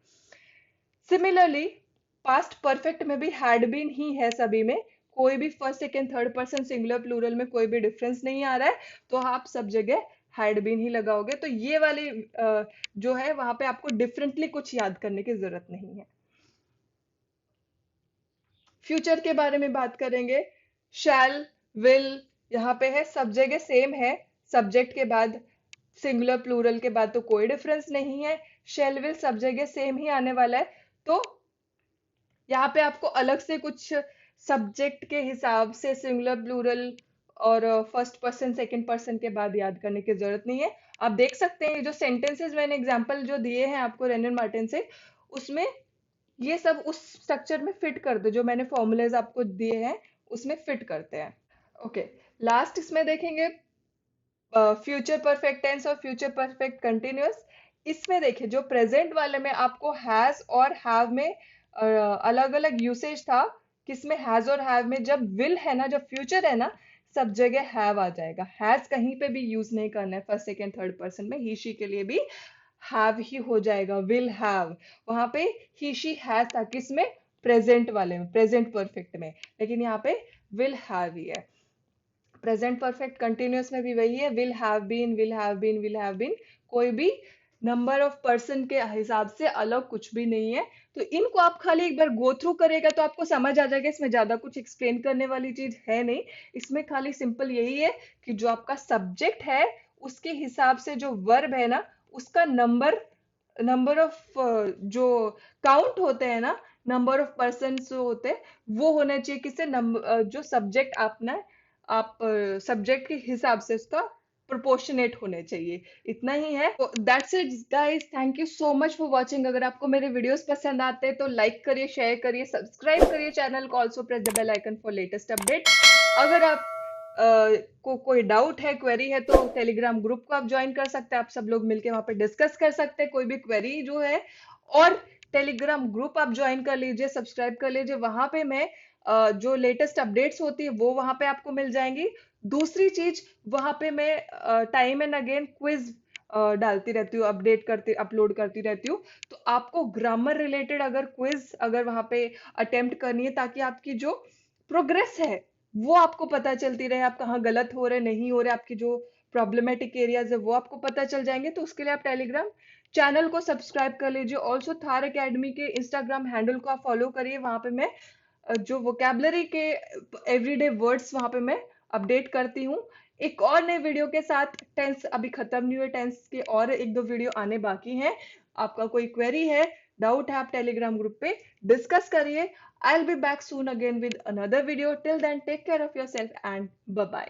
सिमिलरली पास्ट परफेक्ट में भी हैड बीन ही है सभी में, कोई भी first second third person singular plural में कोई भी डिफरेंस नहीं आ रहा है, तो आप सब जगह हैड बीन ही लगाओगे। तो ये वाली जो है वहां पे आपको डिफरेंटली कुछ याद करने की जरूरत नहीं है। फ्यूचर के बारे में बात करेंगे। शैल, विल, यहाँ पे है, सब जगह सेम है। सब्जेक्ट के बाद सिंगुलर प्लूरल के बाद तो कोई डिफरेंस नहीं है। शैल विल सब जगह सेम ही आने वाला है। तो यहाँ पे आपको अलग से कुछ सब्जेक्ट के हिसाब से सिंगुलर प्लूरल और फर्स्ट पर्सन सेकंड पर्सन के बाद याद करने की जरूरत नहीं है। आप देख सकते हैं ये जो सेंटेंसेस मैंने एग्जांपल जो दिए हैं आपको रेनन मार्टिन से, उसमें ये सब उस स्ट्रक्चर में फिट कर दो, जो मैंने फॉर्मूलेज आपको दिए हैं उसमें फिट करते हैं। ओके, लास्ट इसमें देखेंगे फ्यूचर परफेक्ट टेंस और फ्यूचर परफेक्ट कंटिन्यूअस। इसमें देखिए जो प्रेजेंट वाले में आपको हैज और हैव में अलग अलग यूसेज था। किसमें? हैज और हैव में। जब विल है ना, जब फ्यूचर है ना, सब जगह हैव आ जाएगा। हैज कहीं पे भी यूज नहीं करना है फर्स्ट सेकेंड थर्ड पर्सन में, ही शी के लिए भी हैव ही हो जाएगा, विल हैव। वहां पे ही शी हैज था किसमें? प्रेजेंट वाले में, प्रेजेंट परफेक्ट में, लेकिन यहाँ पे विल हैव ही है। प्रेजेंट परफेक्ट कंटिन्यूअस में भी वही है, will have been, will have been, will have been. कोई भी नंबर ऑफ पर्सन के हिसाब से अलग कुछ भी नहीं है। तो इनको आप खाली एक बार गो थ्रू करेगा तो आपको समझ आ जाएगा, इसमें ज्यादा कुछ एक्सप्लेन करने वाली चीज है नहीं। इसमें खाली सिंपल यही है कि जो आपका सब्जेक्ट है उसके हिसाब से जो वर्ब है ना, उसका नंबर नंबर ऑफ जो काउंट होते हैं ना, नंबर ऑफ पर्सन जो होते हैं, वो होना चाहिए किससे? नंबर जो सब्जेक्ट आपने आप सब्जेक्ट के हिसाब से उसका प्रोपोर्शनेट होने चाहिए। इतना ही है। That's it guys, thank you so much for watching. अगर आपको मेरे वीडियोस पसंद आते हैं तो लाइक करिए, शेयर करिए, सब्सक्राइब करिए चैनल को, also press the bell icon for latest update. अगर आप को कोई डाउट है, क्वेरी है, तो टेलीग्राम ग्रुप को आप ज्वाइन कर सकते हैं, आप सब लोग मिलके वहां पे डिस्कस कर सकते हैं कोई भी क्वेरी जो है। और टेलीग्राम ग्रुप आप ज्वाइन कर लीजिए, सब्सक्राइब कर लीजिए, वहां पे मैं जो लेटेस्ट अपडेट्स होती है वो वहां पे आपको मिल जाएंगी। दूसरी चीज, वहां पे मैं टाइम एंड अगेन क्विज डालती रहती हूँ, अपडेट करती अपलोड करती रहती हूँ। तो आपको ग्रामर रिलेटेड अगर क्विज अगर वहां पे अटेम्प्ट करनी है, ताकि आपकी जो प्रोग्रेस है वो आपको पता चलती रहे, आप कहाँ गलत हो रहे नहीं हो रहे, आपकी जो प्रॉब्लमेटिक एरियाज है वो आपको पता चल जाएंगे, तो उसके लिए आप टेलीग्राम चैनल को सब्सक्राइब कर लीजिए। ऑल्सो थार एकेडमी के इंस्टाग्राम हैंडल को आप फॉलो करिए, वहां पे मैं जो वोकेबलरी के एवरीडे वर्ड्स वहां पे मैं अपडेट करती हूँ। एक और नए वीडियो के साथ, टेंस अभी खत्म नहीं हुए, टेंस के और एक दो वीडियो आने बाकी हैं। आपका कोई क्वेरी है, डाउट है, आप टेलीग्राम ग्रुप पे डिस्कस करिए। I will be back soon again with another video. Till then take care of yourself and bye bye.